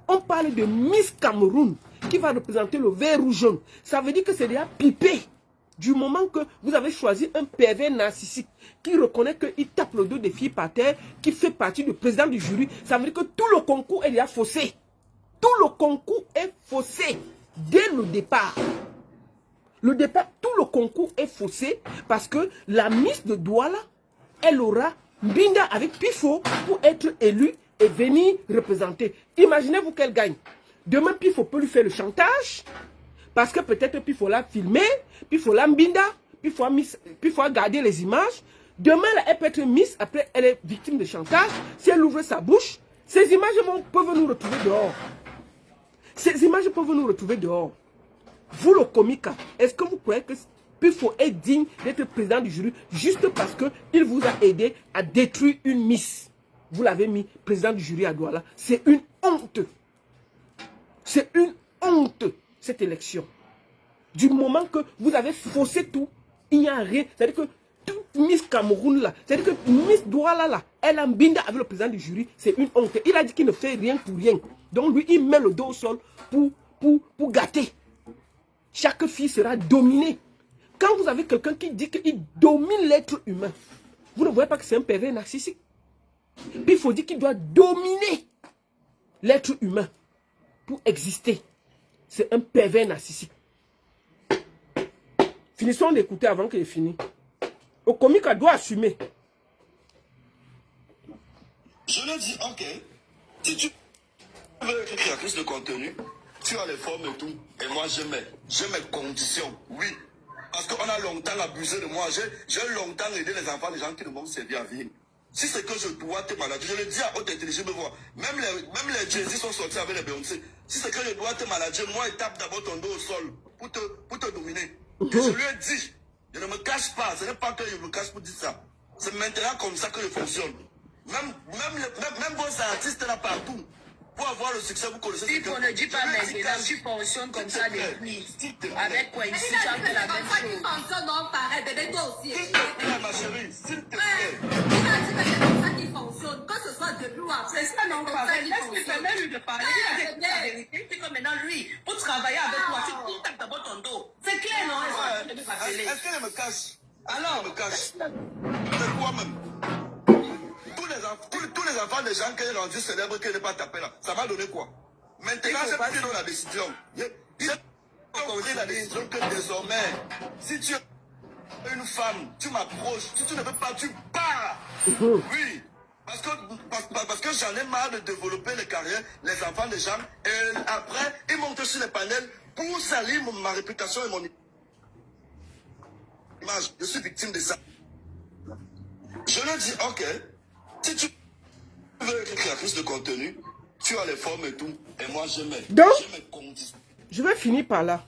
On parle de Miss Cameroun qui va représenter le vert rouge jaune. Ça veut dire que c'est déjà pipé. Du moment que vous avez choisi un pervers narcissique qui reconnaît qu'il tape le dos des filles par terre, qui fait partie du président du jury, ça veut dire que tout le concours est déjà faussé. Tout le concours est faussé dès le départ. Tout le concours est faussé parce que la Miss de Douala, elle aura Binda avec Pifo pour être élue et venir représenter. Imaginez-vous qu'elle gagne. Demain, Pifo peut lui faire le chantage. Parce que peut-être Pifo l'a filmé, Pifo l'a Mbinda, Pifo a gardé les images. Demain, elle peut être Miss, après elle est victime de chantage. Si elle ouvre sa bouche, ces images peuvent nous retrouver dehors. Ces images peuvent nous retrouver dehors. Vous, le comique, est-ce que vous croyez que Pifo est digne d'être président du jury juste parce qu'il vous a aidé à détruire une Miss? Vous l'avez mis président du jury à Douala. C'est une honte. C'est une honte. Cette élection. Du moment que vous avez faussé tout, il n'y a rien. C'est-à-dire que toute Miss Cameroun là, c'est-à-dire que Miss Douala là, elle a Mbinda avec le président du jury, c'est une honte. Il a dit qu'il ne fait rien pour rien. Donc lui, il met le dos au sol pour gâter. Chaque fille sera dominée. Quand vous avez quelqu'un qui dit qu'il domine l'être humain, vous ne voyez pas que c'est un pervers narcissique. Puis il faut dire qu'il doit dominer l'être humain pour exister. C'est un pervers narcissique. Finissons d'écouter avant qu'il ait fini. Le comique doit assumer. Je lui ai dit, ok, si tu veux être créatrice de contenu, tu as les formes et tout. Et moi, j'ai mes conditions, oui. Parce qu'on a longtemps abusé de moi. J'ai longtemps aidé les enfants des gens qui ne m'ont servi à vivre. Si c'est que je dois te manager, je le dis à haute intelligence, même les Jay-Z sont sortis avec les Beyoncé. Si c'est que je dois te manager, moi, il tape d'abord ton dos au sol pour te dominer. Et je lui ai dit, je ne me cache pas, ce n'est pas que je me cache pour dire ça. C'est maintenant comme ça que je fonctionne. Même vos artistes là partout, pour avoir le succès, vous connaissez si on ne dit pas maintenant, tu fonctionnes comme ça depuis. Avec quoi ici, tu as fait la même chose. Tu fonctionnes non pareil, bébé, toi aussi. S'il te plaît, ma chérie, s'il te plaît. C'est comme ça qu'il fonctionne, que ce soit depuis ou après. C'est ça non pareil, laisse-lui permettre lui de parler. Il a dit la vérité, c'est comme maintenant lui, pour travailler avec toi, tu contactes d'abord ton dos. C'est clair, non? Est-ce qu'elle me cache? Alors, me cache. C'est toi-même. Tous les enfants des gens qui ont rendu célèbres qui n'est pas tapé là, ça m'a donné quoi? Maintenant, c'est plus dans la décision. J'ai compris la décision que désormais, si tu es une femme, tu m'approches. Si tu ne veux pas, tu pars. Oui. Parce que j'en ai marre de développer les carrières, les enfants des gens. Et après, ils montent sur les panels pour salir ma réputation et mon image. Je suis victime de ça. Je leur dis, ok, si tu veux être créatrice de contenu, tu as les formes et tout. Et moi, je mets. Donc, je mets conditions. Je vais finir par là.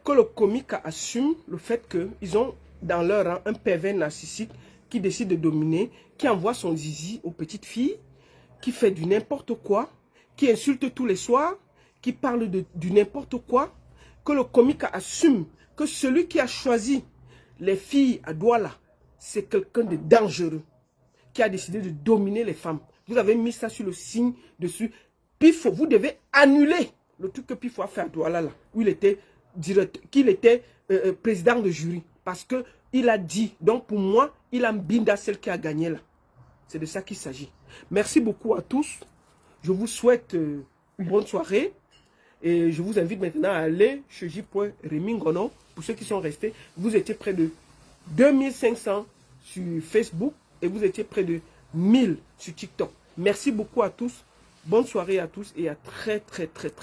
Que le comique assume le fait qu'ils ont dans leur rang un pervers narcissique qui décide de dominer, qui envoie son zizi aux petites filles, qui fait du n'importe quoi, qui insulte tous les soirs, qui parle du n'importe quoi. Que le comique assume que celui qui a choisi les filles à Douala, c'est quelqu'un de dangereux, qui a décidé de dominer les femmes. Vous avez mis ça sur le signe dessus. Pifo, vous devez annuler le truc que Pifo a fait à Douala, là, où il était qu'il était président de jury. Parce qu'il a dit, donc pour moi, il a binda celle qui a gagné là. C'est de ça qu'il s'agit. Merci beaucoup à tous. Je vous souhaite une bonne soirée. Et je vous invite maintenant à aller chez J.Remingono. Pour ceux qui sont restés, vous étiez près de 2500 sur Facebook et vous étiez près de 1000 sur TikTok. Merci beaucoup à tous. Bonne soirée à tous et à très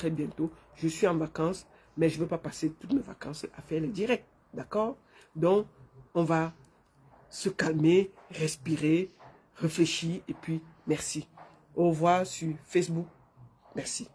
bientôt. Je suis en vacances, mais je ne veux pas passer toutes mes vacances à faire les directs. D'accord? Donc, on va se calmer, respirer, réfléchir et puis merci. Au revoir sur Facebook. Merci.